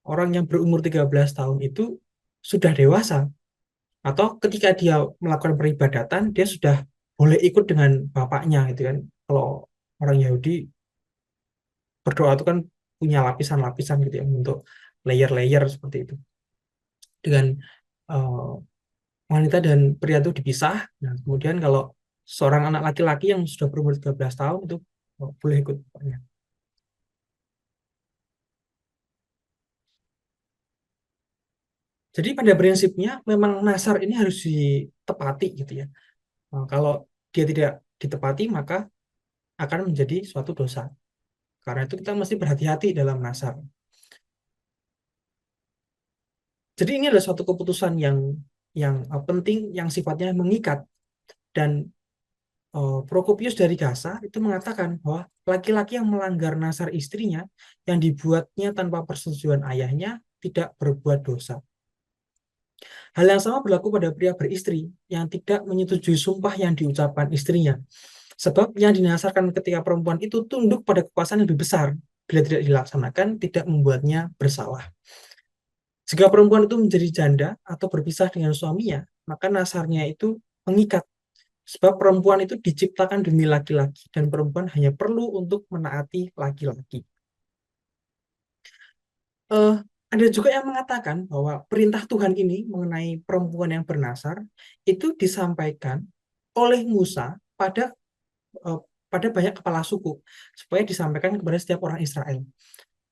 orang yang berumur 13 tahun itu sudah dewasa. Atau ketika dia melakukan peribadatan, dia sudah boleh ikut dengan bapaknya gitu kan. Kalau orang Yahudi berdoa itu kan punya lapisan-lapisan gitu ya untuk layer-layer seperti itu. Dengan uh, wanita dan pria itu dipisah. Nah, kemudian kalau seorang anak laki-laki yang sudah berumur 13 tahun itu boleh ikut bapaknya. Jadi pada prinsipnya memang nasar ini harus ditepati gitu ya. Kalau dia tidak ditepati maka akan menjadi suatu dosa. Karena itu kita mesti berhati-hati dalam nasar. Jadi ini adalah suatu keputusan yang penting, yang sifatnya mengikat. Dan Prokopius dari Gaza itu mengatakan bahwa laki-laki yang melanggar nasar istrinya yang dibuatnya tanpa persetujuan ayahnya tidak berbuat dosa. Hal yang sama berlaku pada pria beristri yang tidak menyetujui sumpah yang diucapkan istrinya. Sebab yang dinasarkan ketika perempuan itu tunduk pada kekuasaan yang lebih besar, bila tidak dilaksanakan tidak membuatnya bersalah. Jika perempuan itu menjadi janda atau berpisah dengan suaminya, maka nasarnya itu mengikat. Sebab perempuan itu diciptakan demi laki-laki dan perempuan hanya perlu untuk menaati laki-laki. Eh, ada juga yang mengatakan bahwa perintah Tuhan ini mengenai perempuan yang bernasar itu disampaikan oleh Musa eh, pada banyak kepala suku supaya disampaikan kepada setiap orang Israel.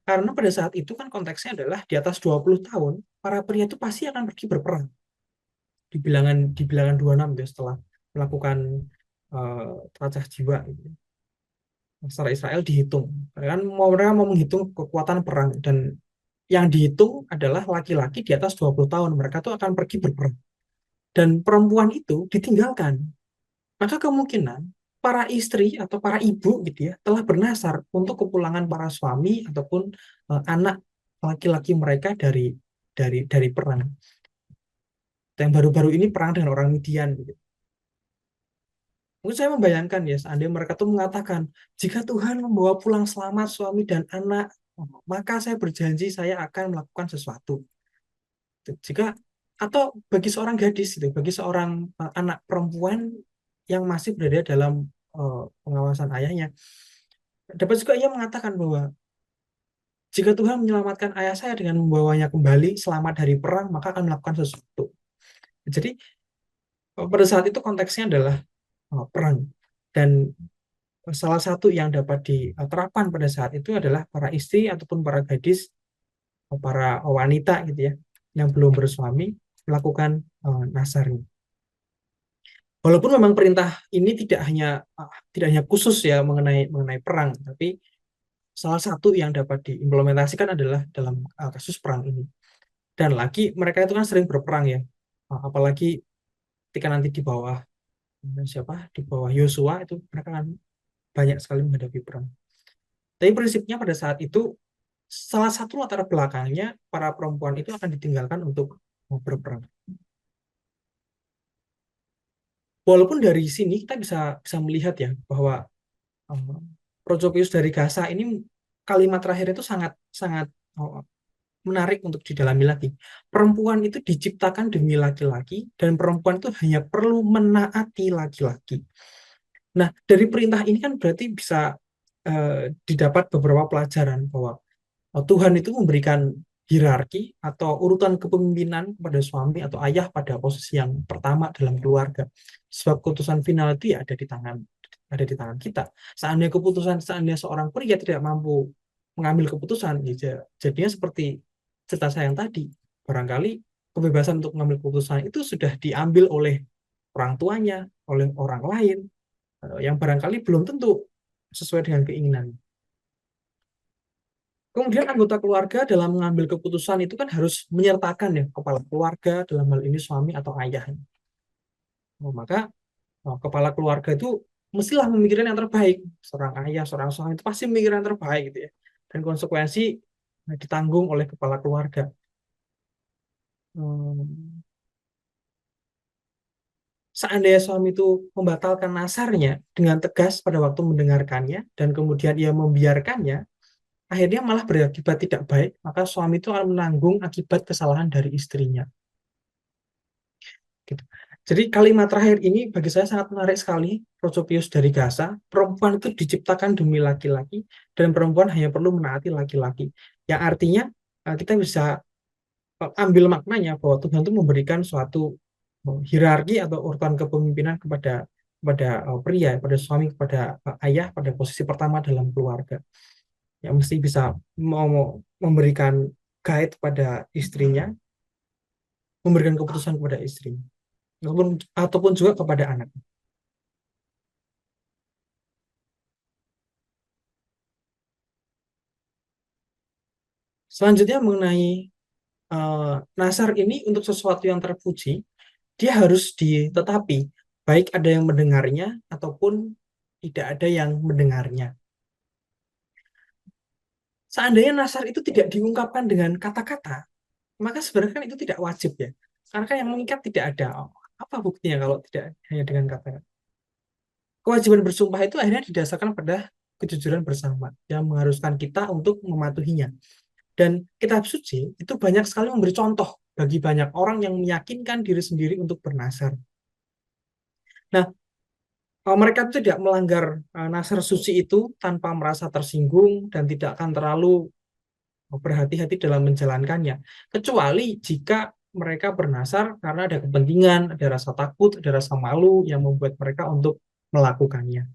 Karena pada saat itu kan konteksnya adalah di atas 20 tahun para pria itu pasti akan pergi berperang di bilangan 26 gitu, setelah melakukan teracah jiwa gitu. Secara Israel dihitung. Kan mereka mau menghitung kekuatan perang dan yang dihitung adalah laki-laki di atas 20 tahun. Mereka tuh akan pergi berperang. Dan perempuan itu ditinggalkan. Maka kemungkinan para istri atau para ibu gitu ya telah bernasar untuk kepulangan para suami ataupun anak laki-laki mereka dari perang. Yang baru-baru ini perang dengan orang Midian gitu. Mungkin saya membayangkan ya, seandainya mereka tuh mengatakan, jika Tuhan membawa pulang selamat suami dan anak, maka saya berjanji saya akan melakukan sesuatu. Jika atau bagi seorang gadis itu, bagi seorang anak perempuan yang masih berada dalam pengawasan ayahnya, dapat juga ia mengatakan bahwa jika Tuhan menyelamatkan ayah saya dengan membawanya kembali selamat dari perang, maka akan melakukan sesuatu. Jadi pada saat itu konteksnya adalah perang. Dan salah satu yang dapat diterapkan pada saat itu adalah para istri ataupun para gadis, para wanita gitu ya, yang belum bersuami melakukan nasarnya. Walaupun memang perintah ini tidak hanya khusus ya mengenai perang, tapi salah satu yang dapat diimplementasikan adalah dalam kasus perang ini. Dan lagi mereka itu kan sering berperang ya, apalagi ketika nanti di bawah siapa di bawah Yosua itu mereka kan banyak sekali menghadapi perang. Tapi prinsipnya pada saat itu salah satu latar belakangnya para perempuan itu akan ditinggalkan untuk berperang. Walaupun dari sini kita bisa bisa melihat ya bahwa eh, Procopius dari Gaza ini kalimat terakhir itu sangat sangat menarik untuk didalami lagi. Perempuan itu diciptakan demi laki-laki dan perempuan itu hanya perlu menaati laki-laki. Nah, dari perintah ini kan berarti bisa didapat beberapa pelajaran bahwa Tuhan itu memberikan hierarki atau urutan kepemimpinan kepada suami atau ayah pada posisi yang pertama dalam keluarga. Sebab keputusan final itu ya ada di tangan kita. Seandainya seorang pria tidak mampu mengambil keputusan, ya jadinya seperti cerita saya yang tadi. Barangkali kebebasan untuk mengambil keputusan itu sudah diambil oleh orang tuanya, oleh orang lain, yang barangkali belum tentu sesuai dengan keinginan. Kemudian anggota keluarga dalam mengambil keputusan itu kan harus menyertakan ya kepala keluarga dalam hal ini suami atau ayah. Maka kepala keluarga itu mestilah memikirkan yang terbaik. Seorang ayah, seorang suami itu pasti memikirkan yang terbaik gitu ya. Dan konsekuensi ditanggung oleh kepala keluarga. Hmm, Seandainya suami itu membatalkan nasarnya dengan tegas pada waktu mendengarkannya dan kemudian ia membiarkannya, akhirnya malah berakibat tidak baik, maka suami itu akan menanggung akibat kesalahan dari istrinya. Gitu. Jadi kalimat terakhir ini bagi saya sangat menarik sekali. Procopius dari Gaza, perempuan itu diciptakan demi laki-laki dan perempuan hanya perlu menaati laki-laki. Yang artinya kita bisa ambil maknanya bahwa Tuhan itu memberikan suatu hierarki atau urutan kepemimpinan kepada kepada pria, pada suami, kepada ayah pada posisi pertama dalam keluarga. Yang mesti bisa memberikan guide pada istrinya, memberikan keputusan kepada istrinya, ataupun juga kepada anak. Oke, Selanjutnya mengenai nasar ini untuk sesuatu yang terpuji, dia harus ditetapi, baik ada yang mendengarnya ataupun tidak ada yang mendengarnya. Seandainya nasar itu tidak diungkapkan dengan kata-kata, maka sebenarnya kan itu tidak wajib ya. Karena kan yang mengikat tidak ada. Apa buktinya kalau tidak hanya dengan kata-kata? Kewajiban bersumpah itu akhirnya didasarkan pada kejujuran bersama yang mengharuskan kita untuk mematuhinya. Dan kitab suci itu banyak sekali memberi contoh bagi banyak orang yang meyakinkan diri sendiri untuk bernasar. Nah, mereka tidak melanggar nasar suci itu tanpa merasa tersinggung dan tidak akan terlalu berhati-hati dalam menjalankannya. Kecuali jika mereka bernasar karena ada kepentingan, ada rasa takut, ada rasa malu yang membuat mereka untuk melakukannya.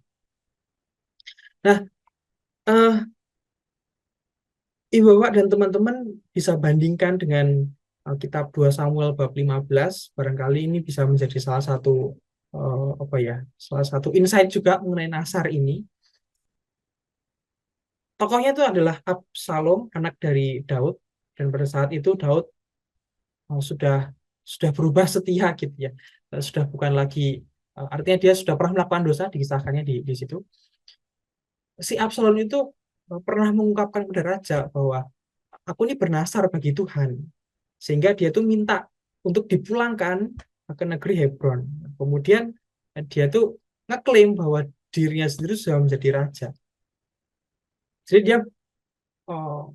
Nah, eh, Ibu Bapak dan teman-teman bisa bandingkan dengan kitab 2 Samuel bab 15. Barangkali ini bisa menjadi salah satu apa ya, salah satu insight juga mengenai Nasar ini. Tokohnya itu adalah Absalom, anak dari Daud, dan pada saat itu Daud sudah berubah setia gitu ya. Sudah bukan lagi artinya dia sudah pernah melakukan dosa, dikisahkannya di situ. Si Absalom itu pernah mengungkapkan kepada raja bahwa aku ini bernasar bagi Tuhan. Sehingga dia tuh minta untuk dipulangkan ke negeri Hebron. Kemudian dia tuh ngeklaim bahwa dirinya sendiri sudah menjadi raja. Jadi dia uh,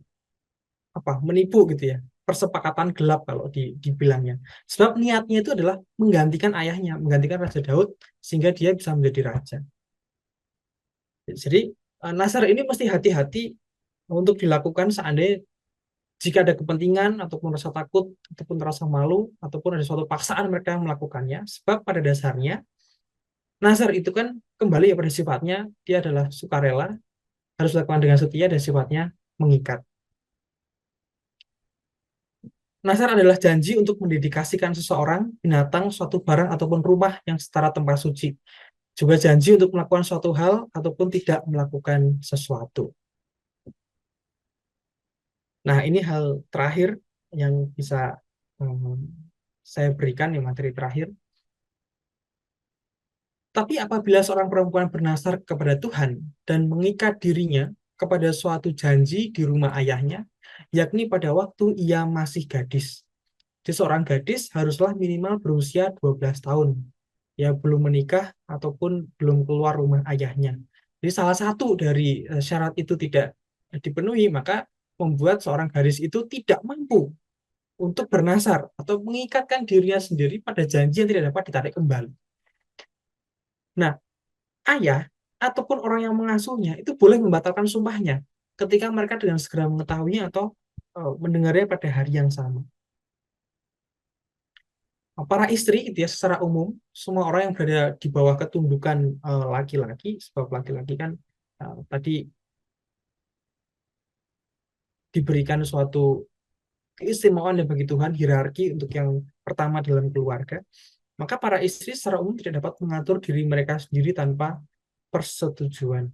menipu gitu ya, persepakatan gelap kalau dibilangnya. Sebab niatnya itu adalah menggantikan ayahnya, menggantikan Raja Daud sehingga dia bisa menjadi raja. Jadi Nasar ini mesti hati-hati untuk dilakukan seandainya jika ada kepentingan ataupun rasa takut ataupun rasa malu ataupun ada suatu paksaan mereka yang melakukannya. Sebab pada dasarnya Nasar itu kan kembali ya pada sifatnya dia adalah sukarela, harus dilakukan dengan setia dan sifatnya mengikat. Nasar adalah janji untuk mendedikasikan seseorang, binatang, suatu barang ataupun rumah yang setara tempat suci. Juga janji untuk melakukan suatu hal ataupun tidak melakukan sesuatu. Nah, ini hal terakhir yang bisa um, saya berikan ya materi terakhir. Tapi apabila seorang perempuan bernasar kepada Tuhan dan mengikat dirinya kepada suatu janji di rumah ayahnya, yakni pada waktu ia masih gadis. Jadi seorang gadis haruslah minimal berusia 12 tahun. Ya belum menikah ataupun belum keluar rumah ayahnya. Jadi salah satu dari syarat itu tidak dipenuhi, maka membuat seorang gadis itu tidak mampu untuk bernasar atau mengikatkan dirinya sendiri pada janji yang tidak dapat ditarik kembali. Nah, ayah ataupun orang yang mengasuhnya itu boleh membatalkan sumpahnya ketika mereka dengan segera mengetahuinya atau mendengarnya pada hari yang sama. Para istri itu ya secara umum semua orang yang berada di bawah ketundukan laki-laki, sebab laki-laki kan tadi diberikan suatu keistimewaan ya bagi Tuhan, hierarki untuk yang pertama dalam keluarga, maka para istri secara umum tidak dapat mengatur diri mereka sendiri tanpa persetujuan.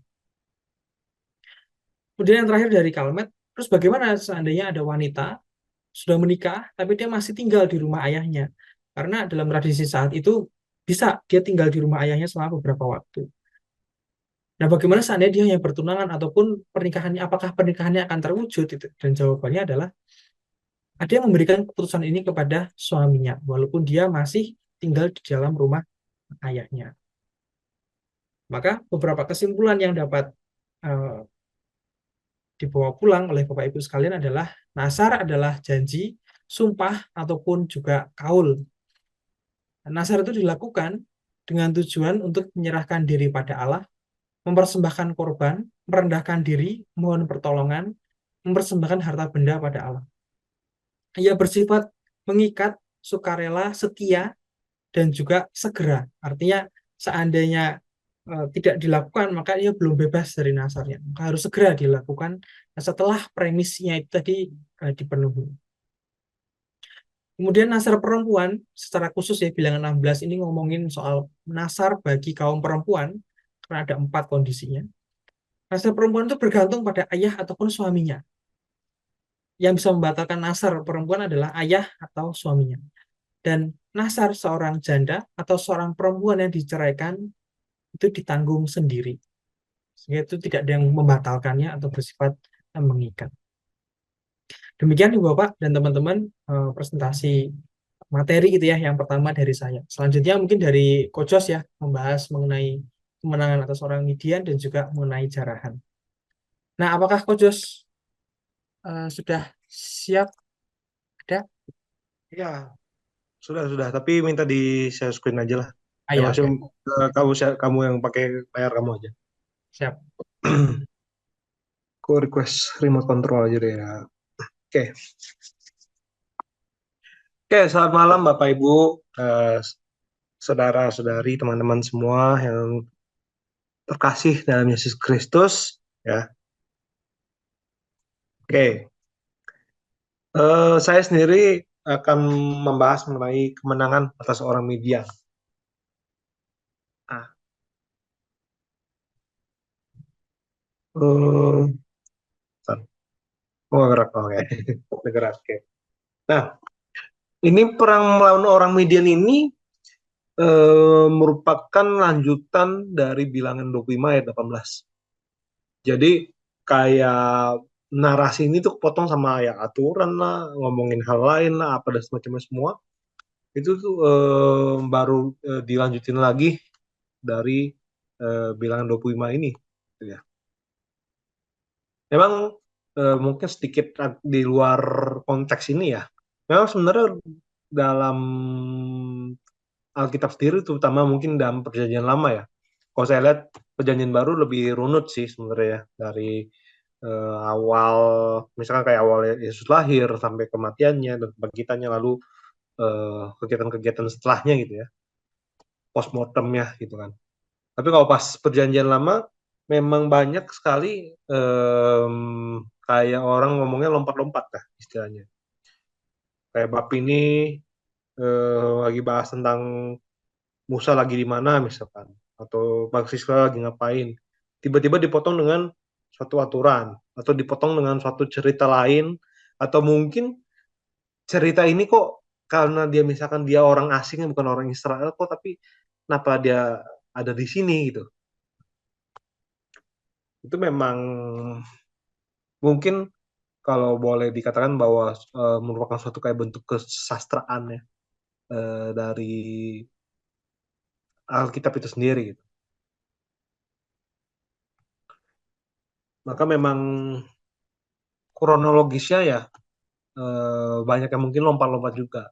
Kemudian yang terakhir dari Kalmet, terus bagaimana seandainya ada wanita sudah menikah, tapi dia masih tinggal di rumah ayahnya? Karena dalam tradisi saat itu bisa dia tinggal di rumah ayahnya selama beberapa waktu. Nah, bagaimana seandainya dia hanya bertunangan ataupun pernikahannya, apakah pernikahannya akan terwujud? Itu? Dan jawabannya adalah ada yang memberikan keputusan ini kepada suaminya, walaupun dia masih tinggal di dalam rumah ayahnya. Maka beberapa kesimpulan yang dapat uh, dibawa pulang oleh Bapak Ibu sekalian adalah nasar adalah janji, sumpah, ataupun juga kaul. Nasar itu dilakukan dengan tujuan untuk menyerahkan diri pada Allah, mempersembahkan korban, merendahkan diri, mohon pertolongan, mempersembahkan harta benda pada Allah. Ia bersifat mengikat, sukarela, setia, dan juga segera. Artinya seandainya tidak dilakukan, maka ia belum bebas dari nasarnya. Maka harus segera dilakukan setelah premisnya itu tadi dipenuhi. Kemudian nasar perempuan, secara khusus ya bilangan 16 ini ngomongin soal nasar bagi kaum perempuan, karena ada 4 kondisinya. Nasar perempuan itu bergantung pada ayah ataupun suaminya. yang bisa membatalkan nasar perempuan adalah ayah atau suaminya. Dan nasar seorang janda atau seorang perempuan yang diceraikan itu ditanggung sendiri. Sehingga itu tidak ada yang membatalkannya atau bersifat mengikat. Demikian Ibu Bapak dan teman-teman presentasi materi itu ya yang pertama dari saya. Selanjutnya mungkin dari Kojos ya membahas mengenai kemenangan atas orang Midian dan juga mengenai jarahan. Nah, apakah Kojos sudah siap? Ada? Ya, sudah. Tapi minta di share screen aja lah. Ah Ya ya, maksudnya oke. kamu yang pakai layar kamu aja. Siap. Aku request remote control aja deh ya. Oke. Oke, selamat malam Bapak Ibu, eh, saudara-saudari, teman-teman semua yang terkasih dalam Yesus Kristus. Ya, oke. Saya sendiri akan membahas mengenai kemenangan atas orang Midian. Ah, eh, bentar. Oh, gerak, oke. Udah gerak, oke. Nah, ini perang melawan orang Midian ini merupakan lanjutan dari Bilangan 25 ayat 18. Jadi kayak narasi ini tuh potong sama ya aturan lah, ngomongin hal lain lah, apa dan semacamnya semua. Itu tuh baru dilanjutin lagi dari Bilangan 25 ini. Gitu ya. Memang mungkin sedikit di luar konteks ini ya. Memang sebenarnya dalam Alkitab sendiri, terutama mungkin dalam Perjanjian Lama ya. Kalau saya lihat Perjanjian Baru lebih runut sih sebenarnya ya, dari awal, misalkan kayak awal Yesus lahir sampai kematiannya dan kebangkitannya, lalu kegiatan-kegiatan setelahnya gitu ya, postmortemnya gitu kan. Tapi kalau pas Perjanjian Lama memang banyak sekali kayak orang ngomongnya lompat-lompat lah istilahnya. Kayak bab ini lagi bahas tentang Musa lagi di mana misalkan, atau Bang Siska lagi ngapain, tiba-tiba dipotong dengan suatu aturan, atau dipotong dengan suatu cerita lain, atau mungkin cerita ini kok karena dia misalkan dia orang asing bukan orang Israel kok, tapi kenapa dia ada di sini gitu. Itu memang mungkin kalau boleh dikatakan bahwa merupakan suatu kayak bentuk kesastraan ya, dari Alkitab itu sendiri gitu. Maka memang kronologisnya ya banyak yang mungkin lompat-lompat juga.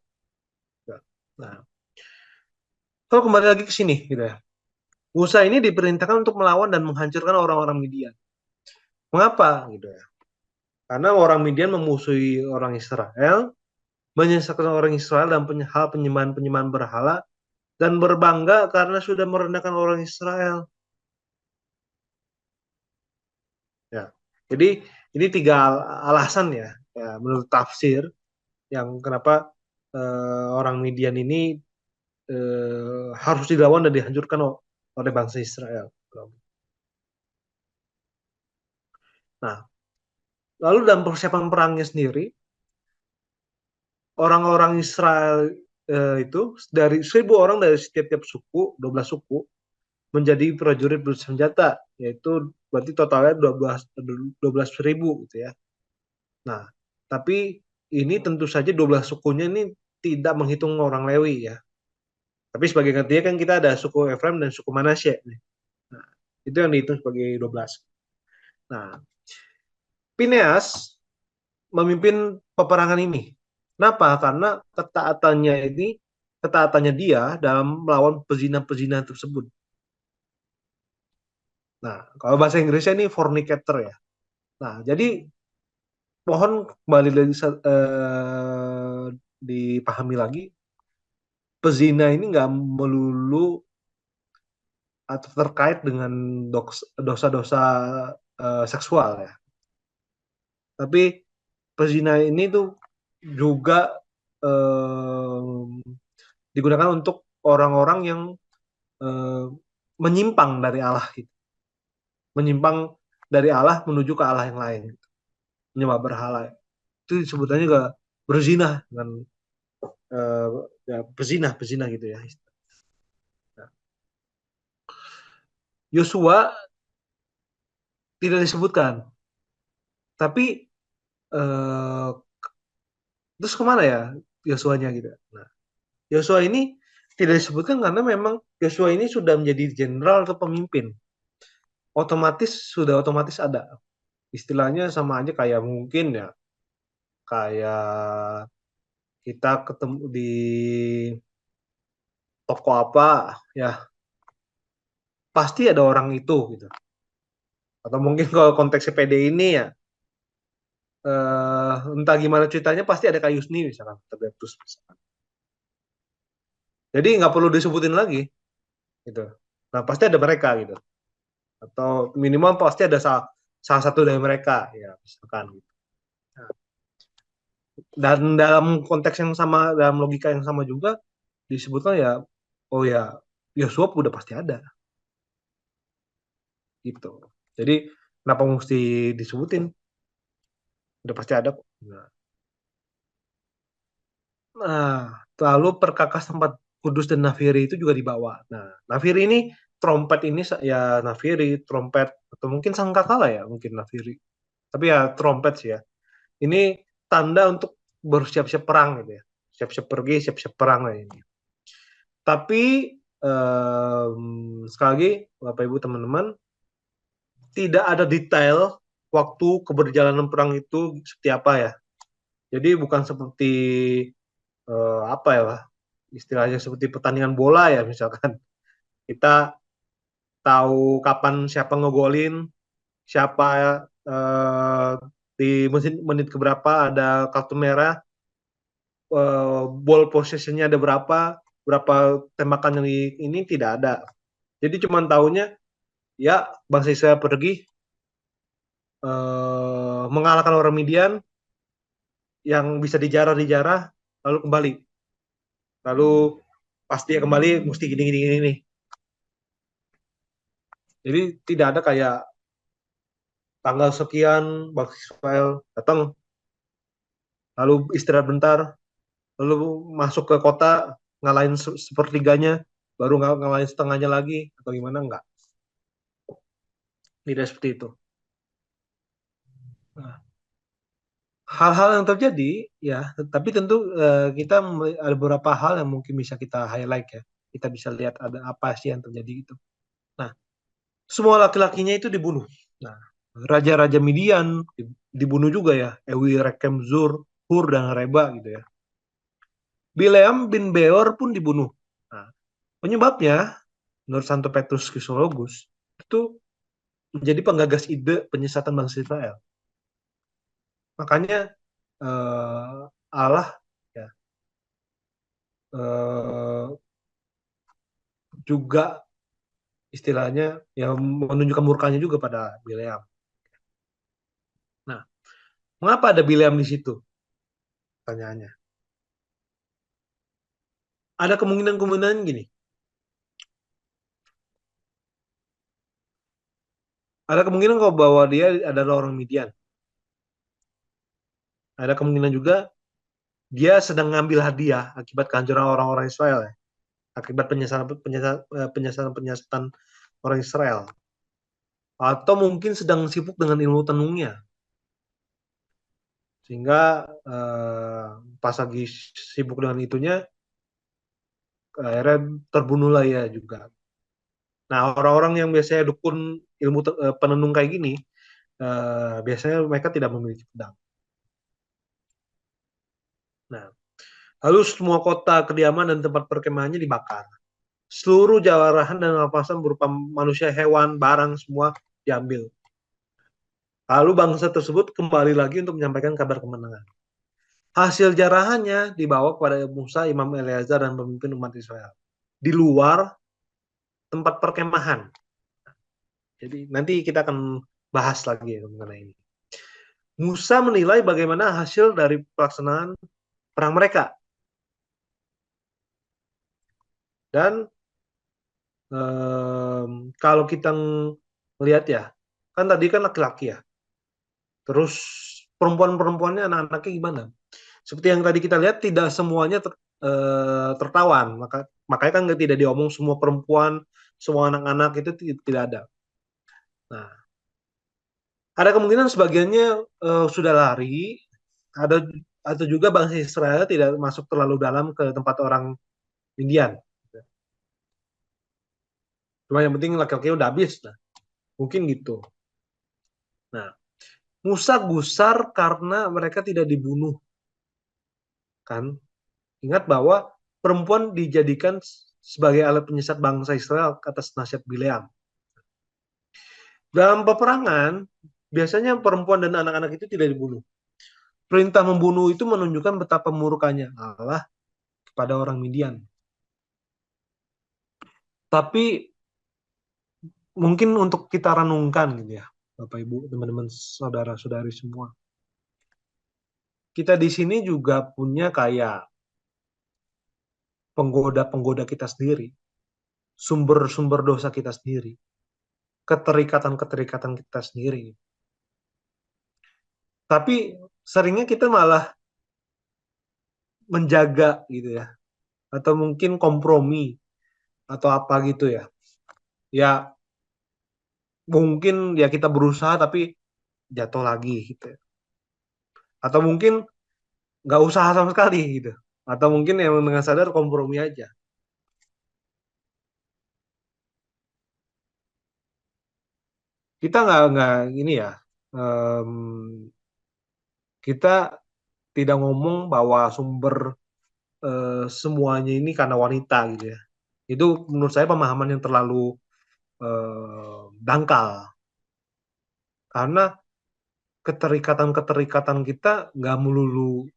Nah, kalau kembali lagi ke sini gitu ya. Musa ini diperintahkan untuk melawan dan menghancurkan orang-orang Midian. Mengapa gitu ya? Karena orang Midian memusuhi orang Israel, menyesatkan orang Israel dan hal penyembahan-penyembahan berhala, dan berbangga karena sudah merendahkan orang Israel. Ya. Jadi ini tiga alasan ya, ya menurut tafsir yang kenapa orang Midian ini harus dilawan dan dihancurkan oleh bangsa Israel. Nah, lalu dalam persiapan perangnya sendiri, orang-orang Israel itu dari 1.000 orang dari setiap suku, 12 suku, menjadi prajurit bersenjata, yaitu berarti totalnya 12 ribu gitu ya. Nah, tapi ini tentu saja 12 sukunya ini tidak menghitung orang Lewi ya. Tapi sebagai gantinya kan kita ada suku Efraim dan suku Manasye. Nah, itu yang dihitung sebagai 12. Nah, Pineas memimpin peperangan ini. Kenapa? Karena ketaatannya dia dalam melawan pezina-pezina tersebut. Nah, kalau bahasa Inggrisnya ini fornicator ya. Nah, jadi mohon kembali lagi dipahami lagi, pezina ini nggak melulu atau terkait dengan dosa-dosa seksual ya. Tapi pezina ini tuh juga eh, digunakan untuk orang-orang yang eh, menyimpang dari Allah gitu. Menyimpang dari Allah menuju ke Allah yang lain gitu. Menyembah berhala. itu sebutannya juga berzina dengan eh, ya, berzina gitu ya. Nah, Yosua tidak disebutkan, tapi eh, terus kemana ya Yosuanya gitu. Nah, Yosua ini tidak disebutkan karena memang Yosua ini sudah menjadi jenderal atau pemimpin, otomatis ada istilahnya sama aja kayak mungkin ya kayak kita ketemu di toko apa ya pasti ada orang itu gitu atau mungkin kalau konteksnya PD ini ya entah gimana ceritanya pasti ada Kak Yusni misalkan terus misalkan. Jadi nggak perlu disebutin lagi gitu. Nah pasti ada mereka gitu atau minimal pasti ada salah satu dari mereka ya misalkan gitu. Nah, dan dalam konteks yang sama dalam logika yang sama juga disebutkan ya oh ya Yosua udah pasti ada gitu. Jadi kenapa mesti disebutin? Udah pasti ada kok. Nah, lalu perkakas tempat kudus dan nafiri itu juga dibawa. Nah, nafiri ini trompet ini ya nafiri, trompet atau mungkin sangkakala ya, mungkin nafiri. Tapi ya trompet sih ya. Ini tanda untuk bersiap-siap perang gitu ya. Siap-siap pergi, siap-siap perang lah ini. Tapi sekali lagi Bapak Ibu teman-teman, tidak ada detail waktu keberjalanan perang itu seperti apa ya. Jadi bukan seperti apa ya istilahnya seperti pertandingan bola ya misalkan kita tahu kapan siapa ngegolin, siapa di menit keberapa ada kartu merah, ball possessionnya ada berapa tembakan yang ini tidak ada. Jadi cuma tahunya ya bangsa Israel pergi mengalahkan orang Midian yang bisa dijarah lalu kembali. Lalu pasti kembali mesti gini nih. Jadi tidak ada kayak tanggal sekian bangsa Israel datang lalu istirahat bentar lalu masuk ke kota ngalahin sepertiganya baru ngalahin setengahnya lagi atau gimana enggak tidak seperti itu. Nah, hal-hal yang terjadi ya tapi tentu kita ada beberapa hal yang mungkin bisa kita highlight ya kita bisa lihat ada apa sih yang terjadi itu. Nah semua laki-lakinya itu dibunuh. Nah raja-raja Midian dibunuh juga ya Ewi Rekem Zur Hur dan Reba gitu ya. Bileam bin Beor pun dibunuh. Nah, penyebabnya, menurut Santo Petrus Krisologus, itu menjadi penggagas ide penyesatan bangsa Israel. Makanya Allah ya, eh, juga istilahnya yang menunjukkan murkanya juga pada Bileam. Nah, mengapa ada Bileam di situ? Pertanyaannya. Ada kemungkinan-kemungkinan gini. Ada kemungkinan kalau bahwa dia adalah orang Midian. Ada kemungkinan juga dia sedang ngambil hadiah akibat kehancuran orang-orang Israel ya. Akibat penyesatan orang Israel. Atau mungkin sedang sibuk dengan ilmu tenungnya. Sehingga pas lagi sibuk dengan itunya, akhirnya terbunuhlah ya juga. Nah, orang-orang yang biasanya dukun ilmu penenung kayak gini, biasanya mereka tidak memiliki pedang. Nah, lalu semua kota kediaman dan tempat perkemahannya dibakar. Seluruh jawarahan dan rampasan berupa manusia, hewan, barang semua diambil. Lalu bangsa tersebut kembali lagi untuk menyampaikan kabar kemenangan. Hasil jarahannya dibawa kepada Musa, Imam Eleazar, dan pemimpin umat Israel. Di luar tempat perkemahan. Jadi nanti kita akan bahas lagi ya mengenai ini. Musa menilai bagaimana hasil dari pelaksanaan perang mereka. Dan kalau kita melihat ya, kan tadi kan laki-laki ya. Terus perempuan-perempuannya, anak-anaknya gimana. Seperti yang tadi kita lihat, tidak semuanya tertawan. Makanya kan tidak diomong semua perempuan, semua anak-anak itu tidak ada. Nah, ada kemungkinan sebagiannya sudah lari, ada atau juga bangsa Israel tidak masuk terlalu dalam ke tempat orang Indian. Cuma yang penting laki-laki udah habis. Nah, mungkin gitu. Nah, Musa gusar karena mereka tidak dibunuh. Kan? Ingat bahwa perempuan dijadikan sebagai alat penyesat bangsa Israel atas nasihat Bileam. Dalam peperangan, biasanya perempuan dan anak-anak itu tidak dibunuh. Perintah membunuh itu menunjukkan betapa murkanya Allah kepada orang Midian. Tapi mungkin untuk kita renungkan gitu ya, Bapak Ibu, teman-teman, saudara-saudari semua. Kita di sini juga punya kayak penggoda-penggoda kita sendiri, sumber-sumber dosa kita sendiri, keterikatan-keterikatan kita sendiri. Tapi seringnya kita malah menjaga gitu ya, atau mungkin kompromi atau apa gitu ya. Ya mungkin ya kita berusaha tapi jatuh lagi gitu ya. Atau mungkin nggak usaha sama sekali gitu. Atau mungkin yang dengan sadar kompromi aja. Kita nggak ini ya. em, kita tidak ngomong bahwa sumber semuanya ini karena wanita gitu ya. Itu menurut saya pemahaman yang terlalu dangkal. Karena keterikatan-keterikatan kita nggak melulu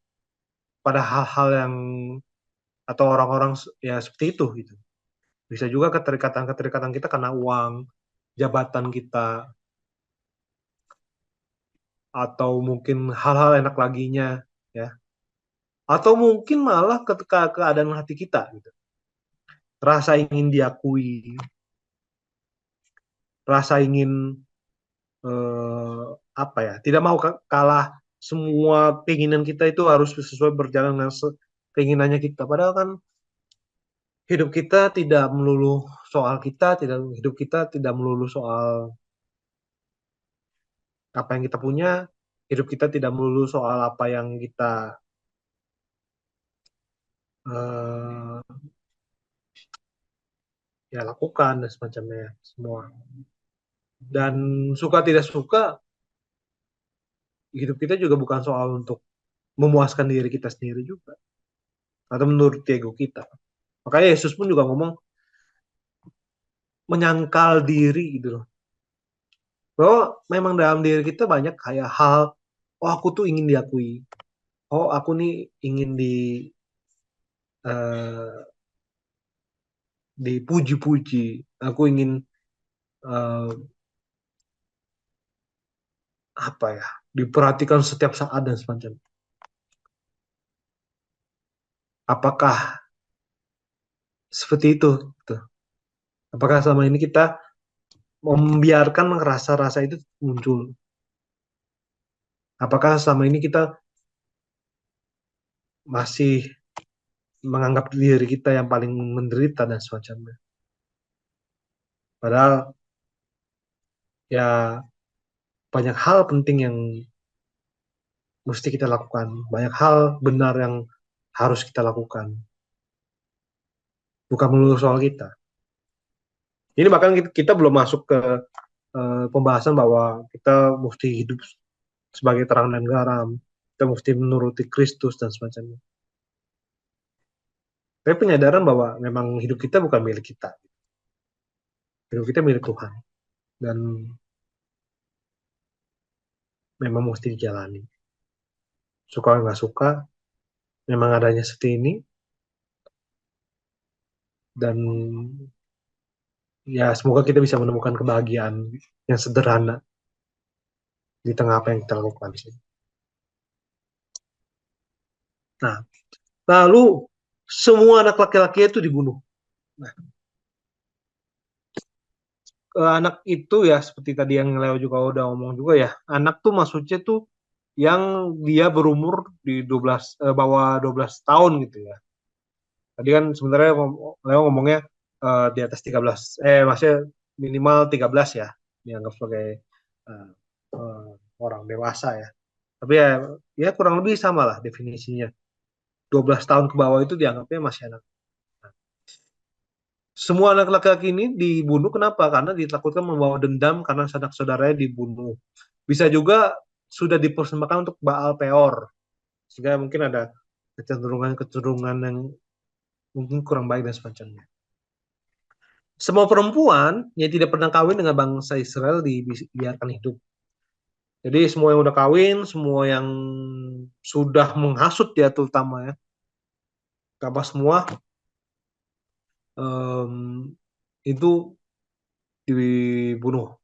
pada hal-hal yang atau orang-orang ya seperti itu gitu. Bisa juga keterikatan-keterikatan kita karena uang, jabatan kita, atau mungkin hal-hal enak laginya ya. Atau mungkin malah ketika keadaan hati kita gitu. Rasa ingin diakui, rasa ingin apa ya, tidak mau kalah, semua keinginan kita itu harus sesuai berjalan dengan keinginannya kita. Padahal kan hidup kita tidak melulu soal kita, hidup kita tidak melulu soal apa yang kita punya, hidup kita tidak melulu soal apa yang kita eh, ya lakukan dan semacamnya semua. Dan suka tidak suka, hidup kita juga bukan soal untuk memuaskan diri kita sendiri juga atau menurut ego kita. Makanya Yesus pun juga ngomong menyangkal diri gitu loh. Bahwa memang dalam diri kita banyak kayak hal, oh aku tuh ingin diakui, oh aku nih ingin eh, dipuji-puji, aku ingin eh, apa ya, diperhatikan setiap saat dan semacamnya. Apakah seperti itu? Gitu. Apakah selama ini kita membiarkan rasa-rasa itu muncul? Apakah selama ini kita masih menganggap diri kita yang paling menderita dan semacamnya? Padahal ya banyak hal penting yang mesti kita lakukan, banyak hal benar yang harus kita lakukan, bukan melulu soal kita. Ini bahkan kita belum masuk ke pembahasan bahwa kita mesti hidup sebagai terang dan garam, kita mesti menuruti Kristus dan semacamnya. Tapi penyadaran bahwa memang hidup kita bukan milik kita, hidup kita milik Tuhan dan memang mesti dijalani. Suka nggak suka, memang adanya seperti ini dan ya semoga kita bisa menemukan kebahagiaan yang sederhana di tengah apa yang kita lakukan sih. Nah, lalu semua anak laki-laki itu dibunuh. Nah, anak itu ya seperti tadi yang Leo juga udah ngomong juga ya, anak tuh maksudnya tuh yang dia berumur di 12 bawah 12 tahun gitu ya. Tadi kan sebenarnya Leo ngomongnya di atas 13, maksudnya minimal 13 ya, dianggap sebagai eh, eh, orang dewasa ya. Tapi ya, ya kurang lebih sama lah definisinya. 12 tahun ke bawah itu dianggapnya masih anak. Semua anak laki-laki ini dibunuh kenapa? Karena ditakutkan membawa dendam karena sanak saudaranya dibunuh. Bisa juga sudah dipersembahkan untuk Baal Peor, sehingga mungkin ada kecenderungan-kecenderungan yang mungkin kurang baik dan semacamnya. Semua perempuan yang tidak pernah kawin dengan bangsa Israel dibiarkan hidup. Jadi semua yang udah kawin, semua yang sudah menghasut ya terutama ya, apa semua itu dibunuh.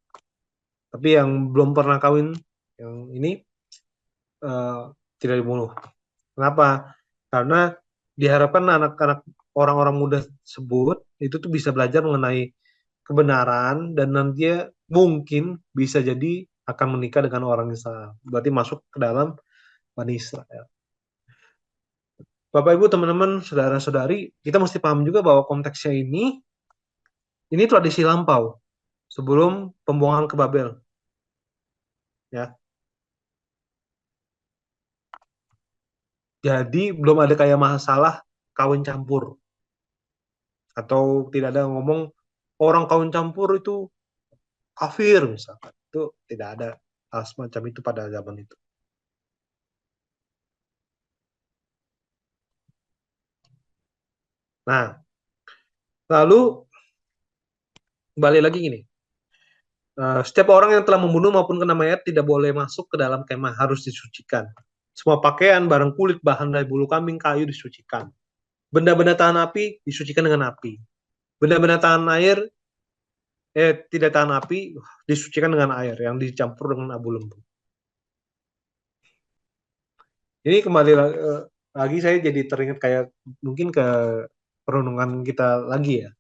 Tapi yang belum pernah kawin, yang ini eh, tidak dibunuh. Kenapa? Karena diharapkan anak-anak orang-orang muda tersebut itu tuh bisa belajar mengenai kebenaran dan nanti mungkin bisa jadi akan menikah dengan orang Israel. Berarti masuk ke dalam Bani Israel. Bapak Ibu, teman-teman, saudara-saudari, kita mesti paham juga bahwa konteksnya ini tradisi lampau sebelum pembuangan ke Babel, ya. Jadi belum ada kayak masalah kawin campur atau tidak ada ngomong orang kawin campur itu kafir misalkan. Itu tidak ada hal semacam itu pada zaman itu. Nah, lalu balik lagi gini. Setiap orang yang telah membunuh maupun kena mayat tidak boleh masuk ke dalam kemah, harus disucikan. Semua pakaian, barang kulit, bahan dari bulu kambing, kayu disucikan. Benda-benda tahan api disucikan dengan api. Benda-benda tahan air, tidak tahan api disucikan dengan air yang dicampur dengan abu lembu. Ini kembali lagi saya jadi teringat kayak mungkin ke perenungan kita lagi ya,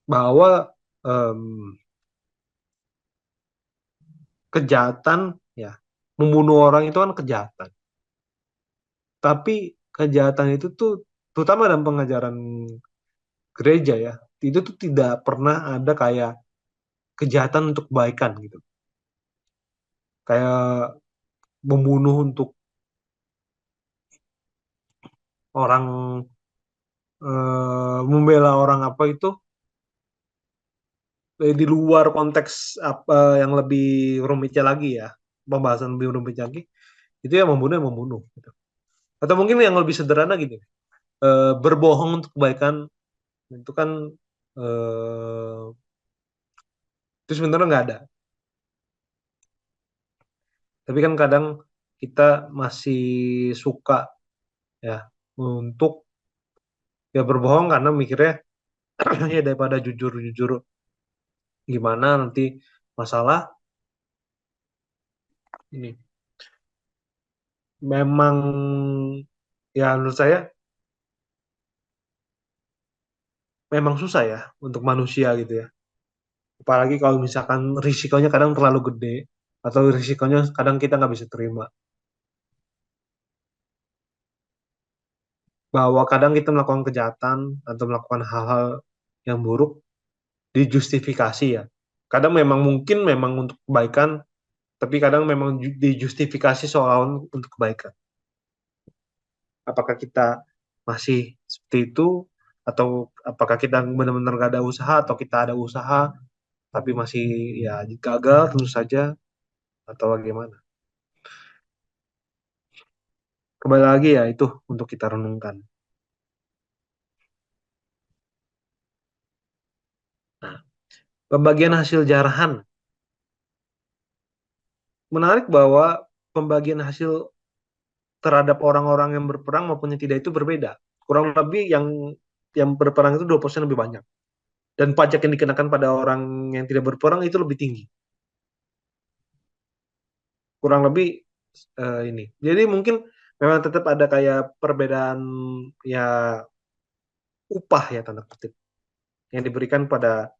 bahwa em, kejahatan ya, membunuh orang itu kan kejahatan. Tapi kejahatan itu tuh terutama dalam pengajaran gereja ya, itu tuh tidak pernah ada kayak kejahatan untuk kebaikan gitu. Kayak membunuh untuk orang, membela orang apa itu di luar konteks apa yang lebih rumitnya lagi ya, pembahasan lebih rumit lagi, itu yang membunuh gitu. Atau mungkin yang lebih sederhana gini, berbohong untuk kebaikan itu kan eh, itu sebenarnya nggak ada. Tapi kan kadang kita masih suka ya untuk ya berbohong karena mikirnya ya daripada jujur-jujur gimana nanti masalah ini. Memang ya menurut saya memang susah ya untuk manusia gitu ya. Apalagi kalau misalkan risikonya kadang terlalu gede atau risikonya kadang kita nggak bisa terima. Bahwa kadang kita melakukan kejahatan atau melakukan hal-hal yang buruk dijustifikasi ya. Kadang memang mungkin memang untuk kebaikan, tapi kadang memang dijustifikasi seolah untuk kebaikan. Apakah kita masih seperti itu, atau apakah kita benar-benar gak ada usaha, atau kita ada usaha tapi masih ya gagal tentu saja, atau bagaimana? Kembali lagi ya itu untuk kita renungkan. Nah, pembagian hasil jarahan. Menarik bahwa pembagian hasil terhadap orang-orang yang berperang maupun yang tidak itu berbeda. Kurang lebih yang berperang itu 20% lebih banyak. Dan pajak yang dikenakan pada orang yang tidak berperang itu lebih tinggi. Kurang lebih ini. Jadi mungkin memang tetap ada kayak perbedaan ya upah ya tanda kutip yang diberikan pada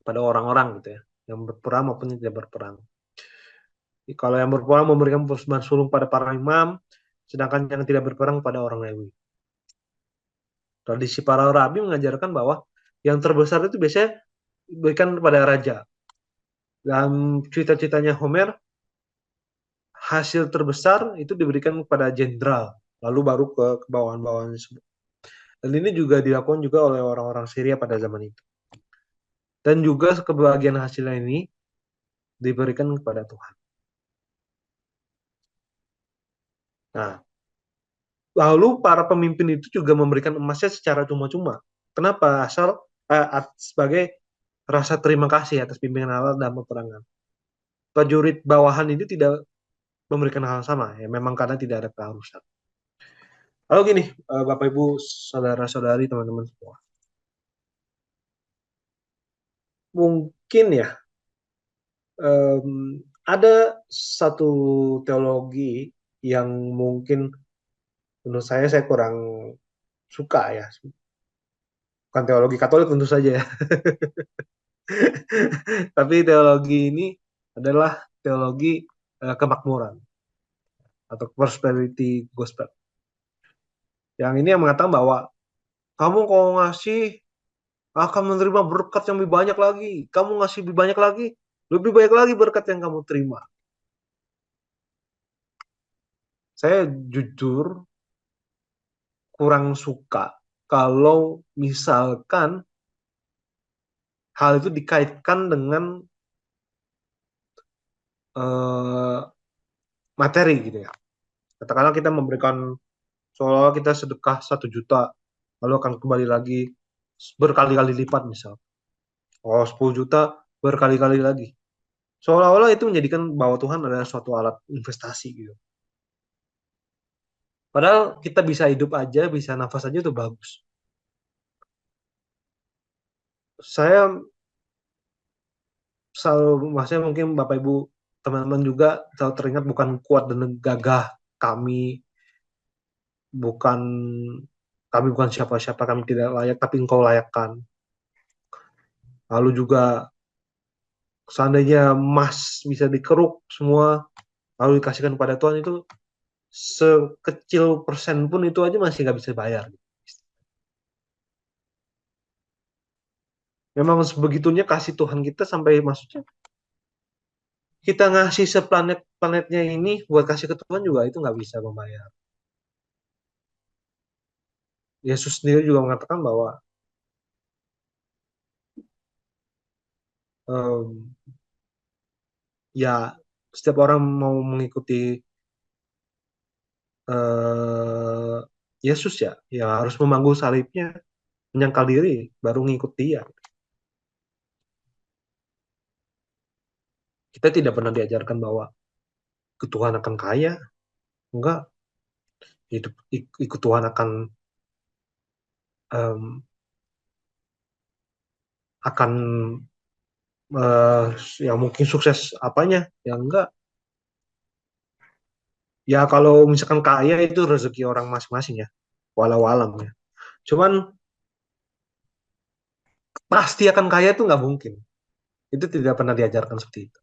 orang-orang gitu ya. yang berperang maupun yang tidak berperang. Kalau yang berperang memberikan persembahan sulung pada para imam, sedangkan yang tidak berperang pada orang Lewi. Tradisi para rabi mengajarkan bahwa yang terbesar itu biasanya diberikan kepada raja. Dalam cerita-ceritanya Homer, hasil terbesar itu diberikan kepada jenderal, lalu baru ke bawahan-bawahan tersebut. Dan ini juga dilakukan juga oleh orang-orang Syria pada zaman itu. Dan juga kebagian hasilnya ini diberikan kepada Tuhan. Nah, lalu para pemimpin itu juga memberikan emasnya secara cuma-cuma. Kenapa? Sebagai rasa terima kasih atas bimbingan Allah dalam peperangan. Prajurit bawahan ini tidak memberikan hal sama, ya memang karena tidak ada keharusan. Lalu gini, Bapak Ibu, saudara-saudari, teman-teman semua. Mungkin ya, ada satu teologi yang mungkin menurut saya kurang suka ya. Bukan teologi Katolik tentu saja ya. Tapi teologi ini adalah teologi kemakmuran atau prosperity gospel. Yang ini yang mengatakan bahwa kamu kalau ngasih akan menerima berkat yang lebih banyak lagi. Kamu ngasih lebih banyak lagi berkat yang kamu terima. Saya jujur kurang suka kalau misalkan hal itu dikaitkan dengan uh, materi gitu ya. Katakanlah kita memberikan seolah kita sedekah 1 juta, lalu akan kembali lagi berkali-kali lipat misal. Oh 10 juta berkali-kali lagi. Seolah-olah itu menjadikan bahwa Tuhan adalah suatu alat investasi gitu. Padahal kita bisa hidup aja, bisa nafas aja itu bagus. Saya selalu, maksudnya mungkin Bapak Ibu teman-teman juga selalu teringat bukan kuat dan gagah kami, bukan kami bukan siapa-siapa, kami tidak layak, tapi Engkau layakkan. Lalu juga seandainya emas bisa dikeruk semua, lalu dikasihkan kepada Tuhan itu sekecil persen pun itu aja masih nggak bisa bayar. Memang sebegitunya kasih Tuhan kita sampai maksudnya kita ngasih seplanet-planetnya ini buat kasih ke Tuhan juga itu nggak bisa membayar. Yesus sendiri juga mengatakan bahwa um, ya setiap orang mau mengikuti uh, Yesus ya harus memangku salibnya, menyangkal diri, baru ngikut dia. Kita tidak pernah diajarkan bahwa Tuhan akan kaya, enggak. Ikut Tuhan um, akan ya mungkin sukses apanya, ya enggak. Ya kalau misalkan kaya itu rezeki orang masing-masing ya, walau alam ya. Cuman pasti akan kaya itu nggak mungkin. Itu tidak pernah diajarkan seperti itu.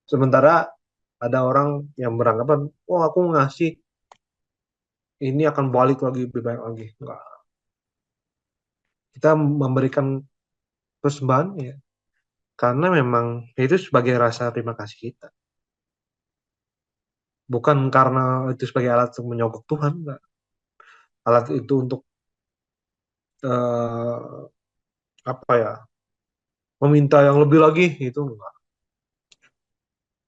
Sementara ada orang yang beranggapan, oh aku ngasih ini akan balik lagi lebih banyak lagi. Enggak. Kita memberikan persembahan ya, karena memang itu sebagai rasa terima kasih kita. Bukan karena itu sebagai alat untuk menyogok Tuhan, enggak. Alat itu untuk uh, apa ya? Meminta yang lebih lagi itu enggak.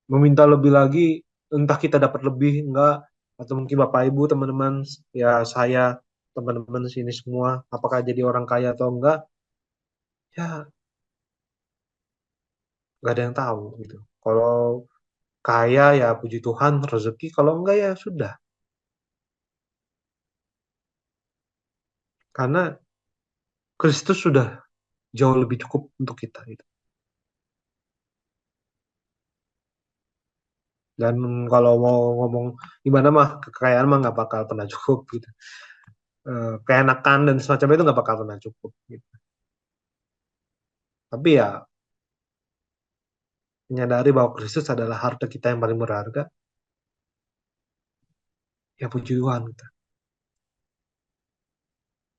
Meminta lebih lagi, entah kita dapat lebih enggak, atau mungkin Bapak Ibu teman-teman ya saya teman-teman sini semua apakah jadi orang kaya atau enggak ya nggak ada yang tahu gitu. Kalau kaya ya puji Tuhan rezeki, kalau enggak ya sudah, karena Kristus sudah jauh lebih cukup untuk kita gitu. Dan kalau mau ngomong gimana mah kekayaan mah nggak bakal pernah cukup gitu. Keenakan dan semacamnya itu nggak bakal pernah cukup gitu. Tapi ya menyadari bahwa Kristus adalah harta kita yang paling berharga, ya puji Tuhan gitu.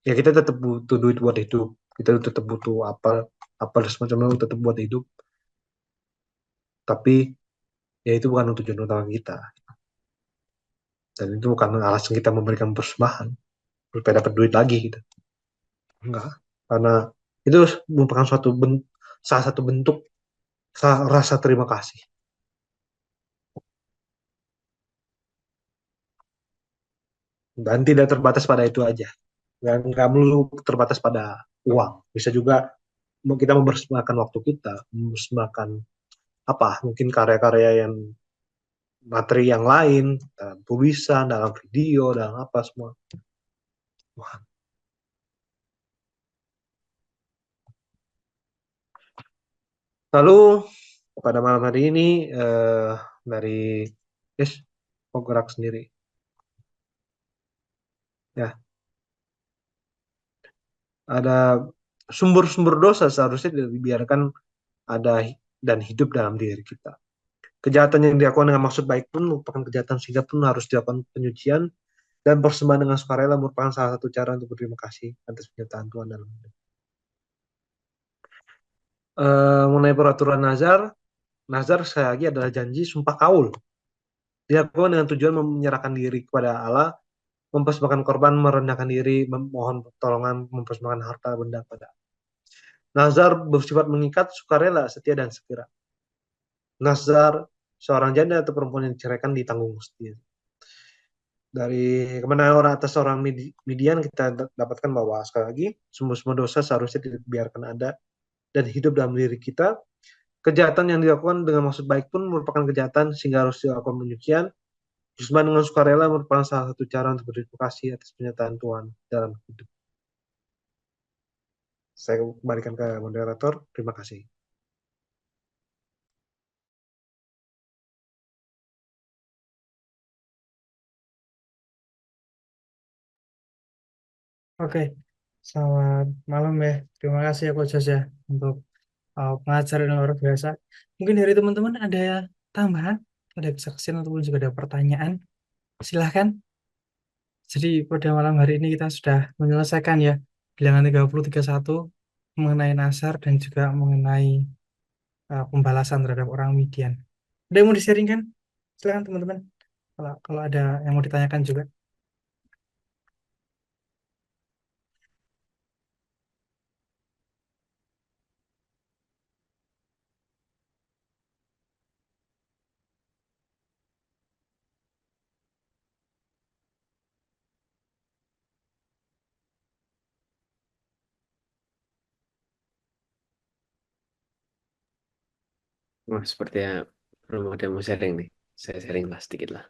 Ya kita tetap butuh duit buat hidup, kita tetap butuh apa apa dan semacamnya tetap buat hidup, tapi ya itu bukan tujuan utama kita, dan itu bukan alasan kita memberikan persembahan supaya dapat duit lagi gitu. Enggak, karena itu merupakan salah satu bentuk rasa terima kasih, dan tidak terbatas pada itu aja, dan nggak melulu terbatas pada uang, bisa juga kita mempersembahkan waktu kita, mempersembahkan apa mungkin karya-karya yang materi yang lain, dalam tulisan, dalam video, dalam apa semua. Wah. Lalu pada malam hari ini dari yes, kok gerak sendiri ya, ada sumber-sumber dosa seharusnya tidak dibiarkan ada dan hidup dalam diri kita. Kejahatan yang dilakukan dengan maksud baik pun merupakan kejahatan sehingga pun harus dilakukan penyucian, dan persembahan dengan sukarela merupakan salah satu cara untuk berterima kasih atas penyertaan Tuhan dalam hidup. Mengenai peraturan nazar, nazar sekali lagi adalah janji sumpah kaul. Dilakukan dengan tujuan menyerahkan diri kepada Allah, mempersembahkan korban, merendahkan diri, memohon pertolongan, mempersembahkan harta benda pada. Nazar bersifat mengikat, sukarela, setia, dan segera. Nazar seorang janda atau perempuan yang diceraikan ditanggung setia. Dari kemenangan orang atas seorang Midian kita dapatkan bahwa sekali lagi semua dosa seharusnya tidak dibiarkan ada dan hidup dalam diri kita. Kejahatan yang dilakukan dengan maksud baik pun merupakan kejahatan sehingga harus dilakukan penyucian. Jusman dengan sukarela merupakan salah satu cara untuk berterima kasih atas penyertaan Tuhan dalam hidup. Saya kembalikan ke moderator. Terima kasih. Oke, selamat malam ya. Terima kasih ya Coach Jos ya untuk pengajaran yang luar biasa. Mungkin dari teman-teman ada tambahan, ada kesaksian ataupun juga ada pertanyaan. Silahkan. Jadi pada malam hari ini kita sudah menyelesaikan ya bilangan 30-31 mengenai Nasar dan juga mengenai pembalasan terhadap orang Midian. Ada yang mau di-sharingkan? Silahkan teman-teman. Kalau ada yang mau ditanyakan juga. Wah, sepertinya belum ada yang mau sharing nih. Saya sharing lah sedikit lah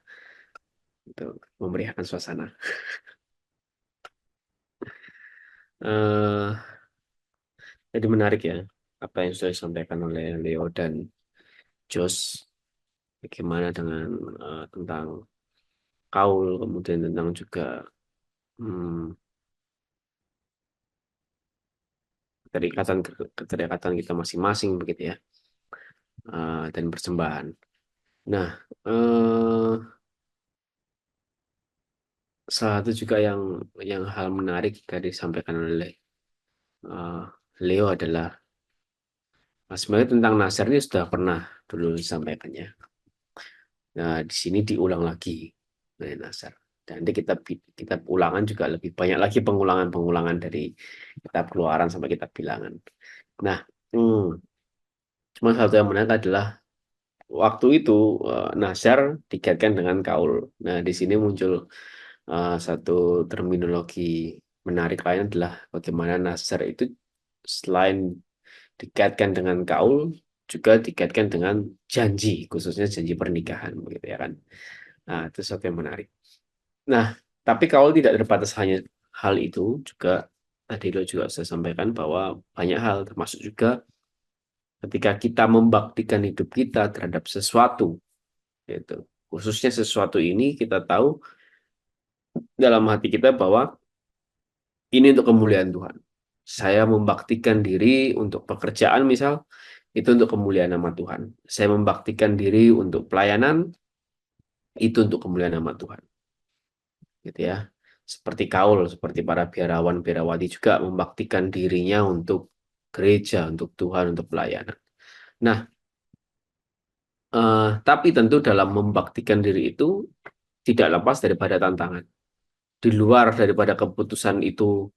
untuk memeriahkan suasana. eh Jadi menarik ya apa yang sudah disampaikan oleh Leo dan Jos. Bagaimana dengan tentang kaul, kemudian tentang juga hmm, keterikatan kita masing-masing begitu ya, dan persembahan. Nah, salah satu juga yang hal menarik tadi disampaikan oleh eh, Leo adalah sebenarnya tentang Nasr ini sudah pernah dulu disampaikannya. Nah, di sini diulang lagi dari Nasr. Dan nanti kita ulangan juga lebih banyak lagi pengulangan-pengulangan dari kitab Keluaran sampai kitab Bilangan. Nah, cuma satu yang menarik adalah waktu itu Nasr dikaitkan dengan kaul. Nah, di sini muncul satu terminologi menarik lain adalah bagaimana Nasr itu selain dikaitkan dengan kaul juga dikaitkan dengan janji, khususnya janji pernikahan begitu ya kan. Nah, itu sesuatu yang menarik. Nah, tapi kaul tidak terbatas hanya hal itu, juga tadi lo juga saya sampaikan bahwa banyak hal termasuk juga ketika kita membaktikan hidup kita terhadap sesuatu, gitu. Khususnya sesuatu ini kita tahu dalam hati kita bahwa ini untuk kemuliaan Tuhan. Saya membaktikan diri untuk pekerjaan misal, itu untuk kemuliaan nama Tuhan. Saya membaktikan diri untuk pelayanan, itu untuk kemuliaan nama Tuhan. Gitu ya. Seperti Kaul, seperti para biarawan biarawati juga membaktikan dirinya untuk gereja, untuk Tuhan, untuk pelayanan. Nah, tapi tentu dalam membaktikan diri itu tidak lepas daripada tantangan. Di luar daripada keputusan itu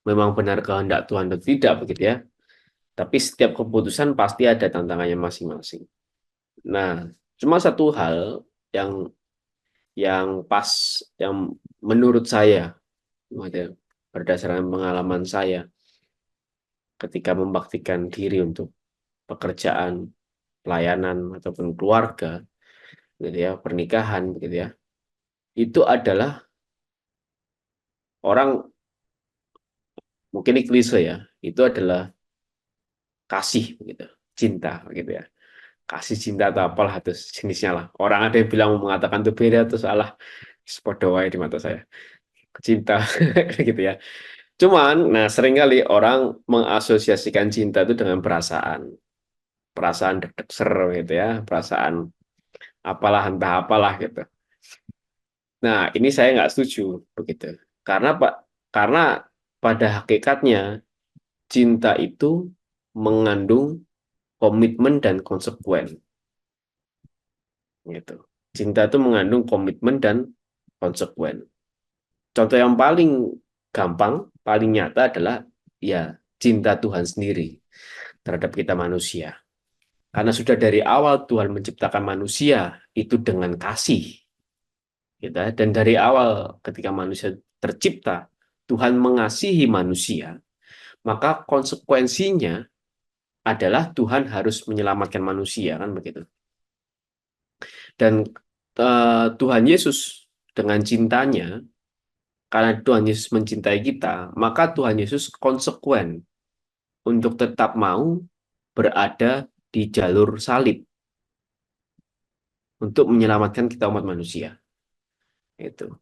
memang benar kehendak Tuhan atau tidak, begitu ya. Tapi setiap keputusan pasti ada tantangannya masing-masing. Nah, cuma satu hal yang pas, yang menurut saya, berdasarkan pengalaman saya, ketika membaktikan diri untuk pekerjaan, pelayanan ataupun keluarga, gitu ya, pernikahan, begitu ya, itu adalah orang mungkin ini klise ya, itu adalah kasih, begitu, cinta, begitu ya, kasih cinta atau apalah itu jenisnya lah. Orang ada yang bilang mengatakan itu beda atau salah, sepodowai di mata saya, cinta, gitu ya. Cuman, nah seringkali orang mengasosiasikan cinta itu dengan perasaan, perasaan deg-deg ser gitu ya, perasaan apalah entah apalah gitu. Nah, ini saya nggak setuju begitu. Karena pada hakikatnya cinta itu mengandung komitmen dan konsekuen gitu. Cinta itu mengandung komitmen dan konsekuen. Contoh yang paling gampang, paling nyata adalah ya cinta Tuhan sendiri terhadap kita manusia. Karena sudah dari awal Tuhan menciptakan manusia itu dengan kasih. Gitu. Dan dari awal ketika manusia tercipta, Tuhan mengasihi manusia, maka konsekuensinya adalah Tuhan harus menyelamatkan manusia, kan begitu. Dan Tuhan Yesus dengan cintanya, karena Tuhan Yesus mencintai kita, maka Tuhan Yesus konsekuen untuk tetap mau berada di jalur salib untuk menyelamatkan kita umat manusia. Itu.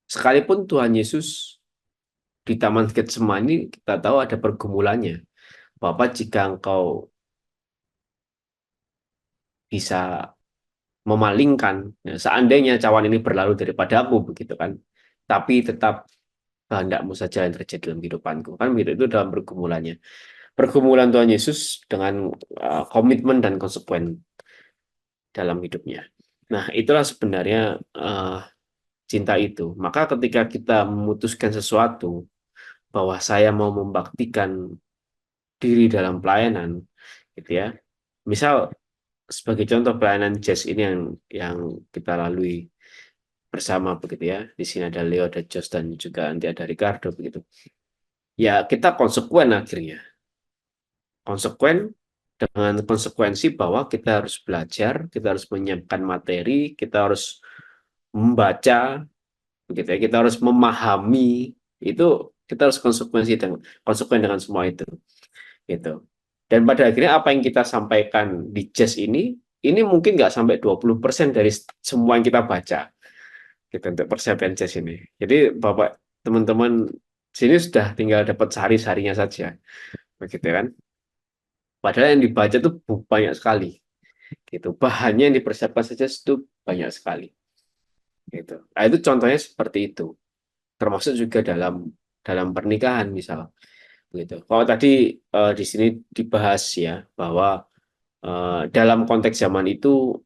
Sekalipun Tuhan Yesus di Taman Getsemani kita tahu ada pergumulannya. Bapak, jika engkau bisa memalingkan, ya, seandainya cawan ini berlalu daripada aku, begitu kan, tapi tetap kehendakmu saja yang terjadi dalam kehidupanku, kan begitu, itu dalam pergumulannya. Pergumulan Tuhan Yesus dengan komitmen dan konsekuen dalam hidupnya. Nah, itulah sebenarnya cinta itu. Maka ketika kita memutuskan sesuatu, bahwa saya mau membaktikan diri dalam pelayanan, gitu ya. Misal sebagai contoh pelayanan jazz ini yang kita lalui bersama, begitu ya. Di sini ada Leo, ada Jos, dan juga nanti ada Ricardo, begitu. Ya kita konsekuen akhirnya, konsekuen dengan konsekuensi bahwa kita harus belajar, kita harus menyiapkan materi, kita harus membaca, begitu ya. Kita harus memahami itu, kita harus konsekuen dengan semua itu, gitu. Dan pada akhirnya apa yang kita sampaikan di jazz ini mungkin nggak sampai 20% dari semua yang kita baca, gitu, untuk persiapan jazz ini. Jadi Bapak, teman-teman sini sudah tinggal dapat sehari-harinya saja, begitu kan. Padahal yang dibaca tuh banyak sekali, gitu. Bahannya yang dipersiapkan saja itu banyak sekali, gitu. Nah, itu contohnya seperti itu. Termasuk juga dalam pernikahan misal, gitu. Kalau tadi di sini dibahas ya bahwa dalam konteks zaman itu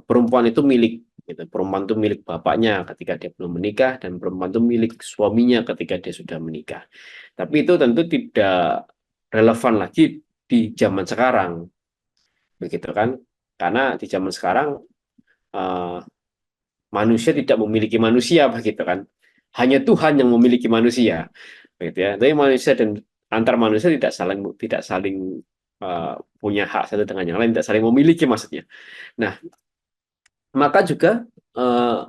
perempuan itu milik, gitu. Perempuan itu milik bapaknya ketika dia belum menikah, dan perempuan itu milik suaminya ketika dia sudah menikah. Tapi itu tentu tidak relevan lagi di zaman sekarang, begitu kan? Karena di zaman sekarang eh, manusia tidak memiliki manusia, begitu kan? Hanya Tuhan yang memiliki manusia, begitu ya. Tapi manusia dan antar manusia tidak saling punya hak satu dengan yang lain, tidak saling memiliki maksudnya. Nah, maka juga eh,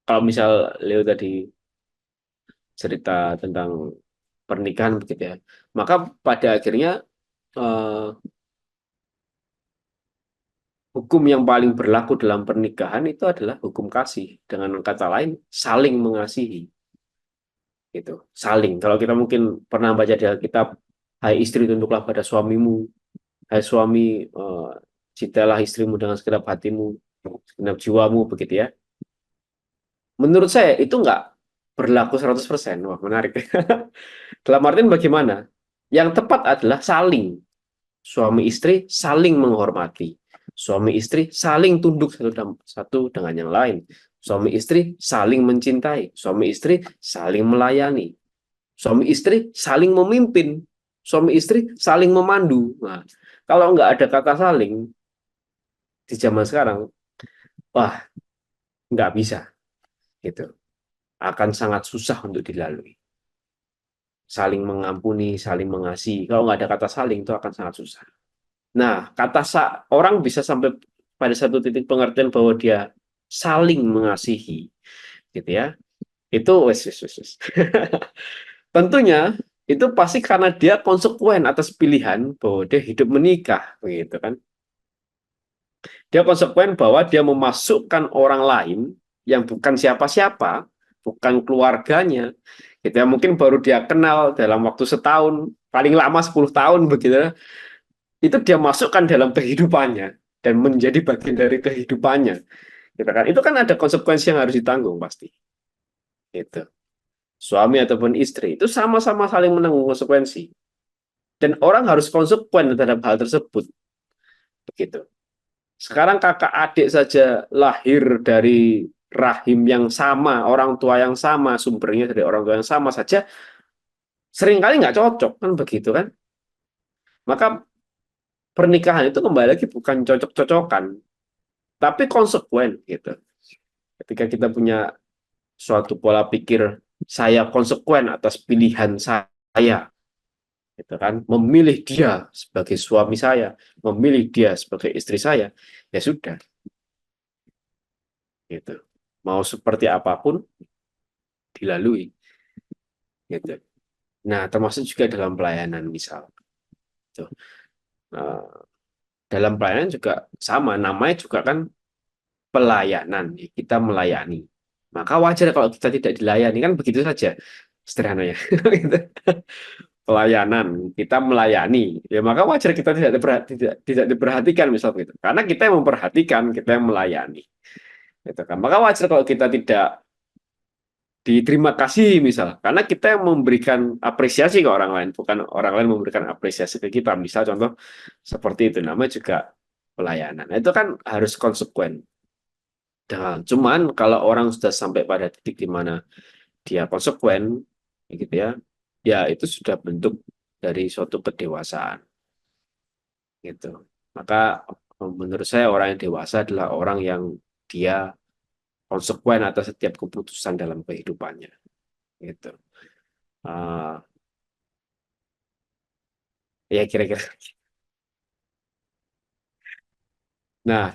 kalau misal Leo tadi cerita tentang pernikahan, begitu ya, maka pada akhirnya eh, hukum yang paling berlaku dalam pernikahan itu adalah hukum kasih. Dengan kata lain, saling mengasihi. gitu. Saling. Kalau kita mungkin pernah baca di Alkitab, hai istri tunduklah pada suamimu, hai suami cintailah istrimu dengan segenap hatimu, segenap jiwamu, begitu ya. Menurut saya itu nggak berlaku 100%. Wah, menarik. Dalam artian bagaimana? Yang tepat adalah saling. Suami istri saling menghormati. Suami istri saling tunduk satu dengan yang lain. Suami istri saling mencintai. Suami istri saling melayani. Suami istri saling memimpin. Suami istri saling memandu. Nah, kalau nggak ada kata saling di zaman sekarang, wah, nggak bisa. Gitu. Akan sangat susah untuk dilalui. Saling mengampuni, saling mengasihi. Kalau nggak ada kata saling, itu akan sangat susah. Nah, orang bisa sampai pada satu titik pengertian bahwa dia saling mengasihi, gitu ya. Itu wes, wes, wes, wes. Tentunya itu pasti karena dia konsekuen atas pilihan bahwa dia hidup menikah, begitu kan. Dia konsekuen bahwa dia memasukkan orang lain yang bukan siapa-siapa, bukan keluarganya, gitu ya. Mungkin baru dia kenal dalam waktu setahun, paling lama 10 tahun begitu. Itu dia masukkan dalam kehidupannya dan menjadi bagian dari kehidupannya, gitu kan. Itu kan ada konsekuensi yang harus ditanggung pasti. Itu. Suami ataupun istri itu sama-sama saling menanggung konsekuensi. Dan orang harus konsekuen terhadap hal tersebut. Begitu. Sekarang kakak adik saja lahir dari rahim yang sama, orang tua yang sama, sumbernya dari orang tua yang sama saja, seringkali nggak cocok, kan begitu kan? Maka pernikahan itu kembali lagi bukan cocok-cocokan, tapi konsekuen gitu. Ketika kita punya suatu pola pikir, saya konsekuen atas pilihan saya, gitu kan? Memilih dia sebagai suami saya, memilih dia sebagai istri saya, ya sudah, gitu. Mau seperti apapun dilalui, gitu. Nah, termasuk juga dalam pelayanan misal. Gitu. Dalam pelayanan juga sama, namanya juga kan pelayanan, kita melayani. Maka wajar kalau kita tidak dilayani, kan begitu saja sederhananya. Gitu. Pelayanan, kita melayani. Ya maka wajar kita tidak diperhatikan misal begitu. Karena kita yang memperhatikan, kita yang melayani. Gitu kan. Maka wajar kalau kita tidak diterima kasih misal, karena kita yang memberikan apresiasi ke orang lain, bukan orang lain memberikan apresiasi ke kita. Misal contoh seperti itu, namanya juga pelayanan. Nah, itu kan harus konsekuen. Cuman kalau orang sudah sampai pada titik di mana dia konsekuen, gitu ya, ya itu sudah bentuk dari suatu kedewasaan, gitu. Maka menurut saya orang yang dewasa adalah orang yang dia konsekuen atas setiap keputusan dalam kehidupannya, gitu. Uh, ya kira-kira. Nah,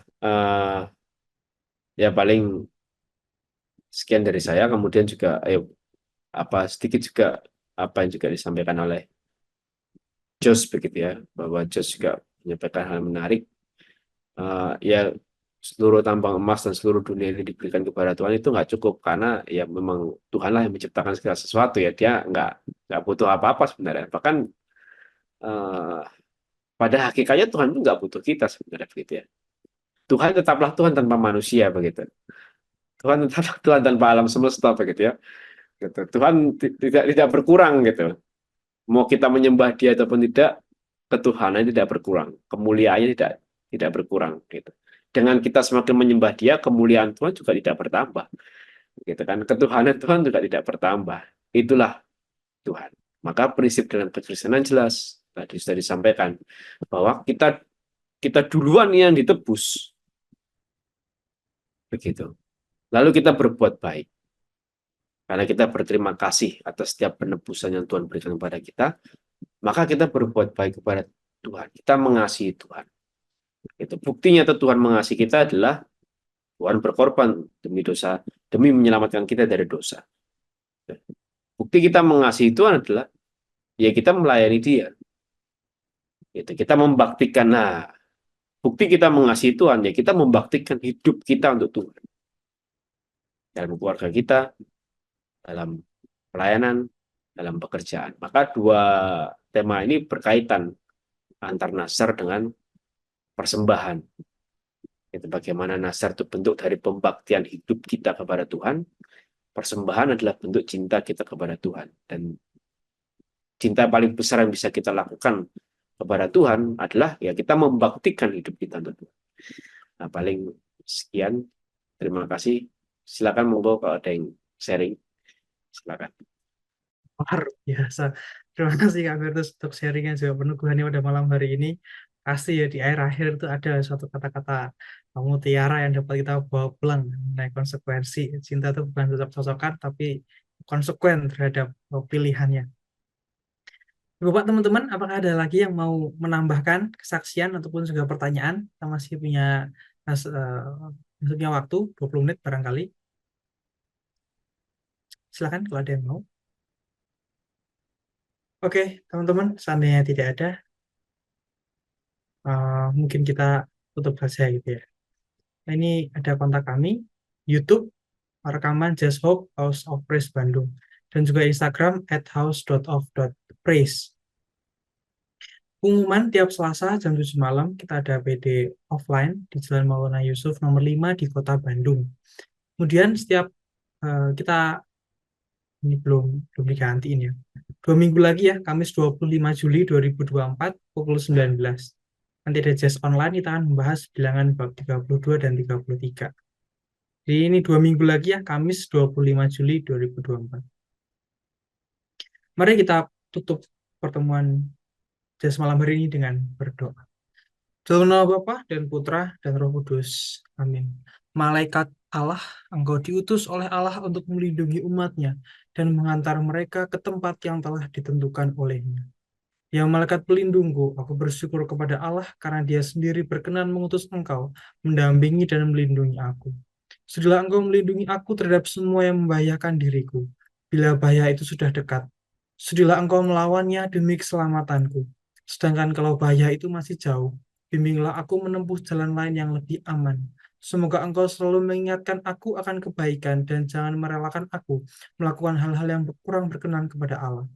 ya paling sekian dari saya. Kemudian juga, sedikit juga apa yang juga disampaikan oleh Jos begitu ya, bahwa Jos juga menyampaikan hal menarik. Ya seluruh tambang emas dan seluruh dunia ini diberikan kepada Tuhan itu nggak cukup, karena ya memang Tuhanlah yang menciptakan segala sesuatu ya, dia nggak butuh apa-apa sebenarnya. Bahkan pada hakikatnya Tuhan itu nggak butuh kita sebenarnya begitu ya. Tuhan tetaplah Tuhan tanpa manusia begitu. Tuhan tetaplah Tuhan tanpa alam semesta begitu ya. Gitu. Tuhan tidak berkurang gitu. Mau kita menyembah Dia ataupun tidak, ketuhanan tidak berkurang, kemuliaannya tidak berkurang gitu. Dengan kita semakin menyembah Dia, kemuliaan Tuhan juga tidak bertambah. Gitu kan? Ketuhanan Tuhan juga tidak bertambah. Itulah Tuhan. Maka prinsip dalam kekristenan jelas tadi sudah disampaikan bahwa kita duluan yang ditebus. Begitu. Lalu kita berbuat baik. Karena kita berterima kasih atas setiap penebusan yang Tuhan berikan kepada kita, maka kita berbuat baik kepada Tuhan. Kita mengasihi Tuhan. Itu buktinya Tuhan mengasihi kita adalah Tuhan berkorban demi dosa, demi menyelamatkan kita dari dosa. Bukti kita mengasihi Tuhan adalah ya kita melayani Dia. Itu kita membaktikan. Nah, bukti kita mengasihi Tuhan ya kita membaktikan hidup kita untuk Tuhan. Dalam keluarga kita, dalam pelayanan, dalam pekerjaan. Maka dua tema ini berkaitan antar nasar dengan persembahan. Itu bagaimana nasar itu bentuk dari pembaktian hidup kita kepada Tuhan. Persembahan adalah bentuk cinta kita kepada Tuhan. Dan cinta paling besar yang bisa kita lakukan kepada Tuhan adalah ya kita membaktikan hidup kita untuk Tuhan. Nah, paling sekian. Terima kasih. Silakan monggo kalau ada yang sharing. Silakan. Luar biasa. Terima kasih Kak Bertus untuk sharingnya juga peneguhannya pada malam hari ini. Pasti ya di akhir itu ada suatu kata-kata mutiara yang dapat kita bawa pulang mengenai konsekuensi. Cinta itu bukan cocok-cocokan, tapi konsekuen terhadap pilihannya. Bapak teman-teman, apakah ada lagi yang mau menambahkan kesaksian ataupun juga pertanyaan? Kita masih punya waktu 20 menit barangkali. Silakan kalau ada yang mau. Oke, teman-teman, seandainya tidak ada, mungkin kita tutup saja gitu ya. Nah, ini ada kontak kami, YouTube, rekaman Just Hope House of Praise Bandung, dan juga Instagram @house.of.praise. Pengumuman tiap Selasa jam 7 malam kita ada PD offline di Jalan Maulana Yusuf nomor 5 di Kota Bandung. Kemudian setiap kita ini belum diganti ini ya. 2 minggu lagi ya, Kamis 25 Juli 2024 pukul 19. Nanti ada Jazz Online, kita akan membahas bilangan bab 32 dan 33. Jadi ini 2 minggu lagi ya, Kamis 25 Juli 2024. Mari kita tutup pertemuan Jazz malam hari ini dengan berdoa. Dalam nama Bapa dan Putra dan Roh Kudus. Amin. Malaikat Allah, Engkau diutus oleh Allah untuk melindungi umat-Nya dan mengantar mereka ke tempat yang telah ditentukan oleh-Nya. Ya malaikat pelindungku, aku bersyukur kepada Allah karena Dia sendiri berkenan mengutus Engkau, mendampingi dan melindungi aku. Sudilah Engkau melindungi aku terhadap semua yang membahayakan diriku. Bila bahaya itu sudah dekat, sudilah Engkau melawannya demi keselamatanku. Sedangkan kalau bahaya itu masih jauh, bimbinglah aku menempuh jalan lain yang lebih aman. Semoga Engkau selalu mengingatkan aku akan kebaikan dan jangan merelakan aku melakukan hal-hal yang kurang berkenan kepada Allah.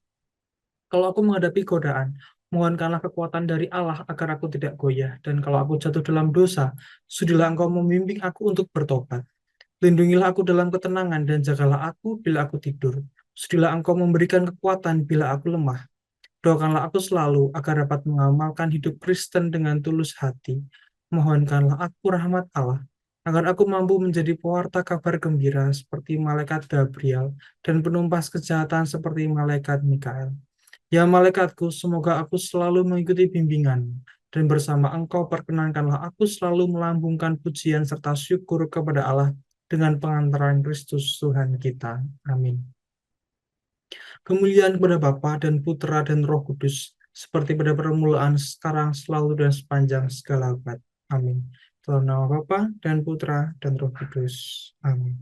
Kalau aku menghadapi godaan, mohonkanlah kekuatan dari Allah agar aku tidak goyah. Dan kalau aku jatuh dalam dosa, sudilah Engkau membimbing aku untuk bertobat. Lindungilah aku dalam ketenangan dan jagalah aku bila aku tidur. Sudilah Engkau memberikan kekuatan bila aku lemah. Doakanlah aku selalu agar dapat mengamalkan hidup Kristen dengan tulus hati. Mohonkanlah aku rahmat Allah, agar aku mampu menjadi pewarta kabar gembira seperti malaikat Gabriel dan penumpas kejahatan seperti malaikat Mikael. Ya malaikatku, semoga aku selalu mengikuti bimbingan dan bersama Engkau perkenankanlah aku selalu melambungkan pujian serta syukur kepada Allah dengan pengantaran Kristus Tuhan kita. Amin. Kemuliaan kepada Bapa dan Putra dan Roh Kudus, seperti pada permulaan, sekarang, selalu, dan sepanjang segala abad. Amin. Dalam nama Bapa dan Putra dan Roh Kudus. Amin.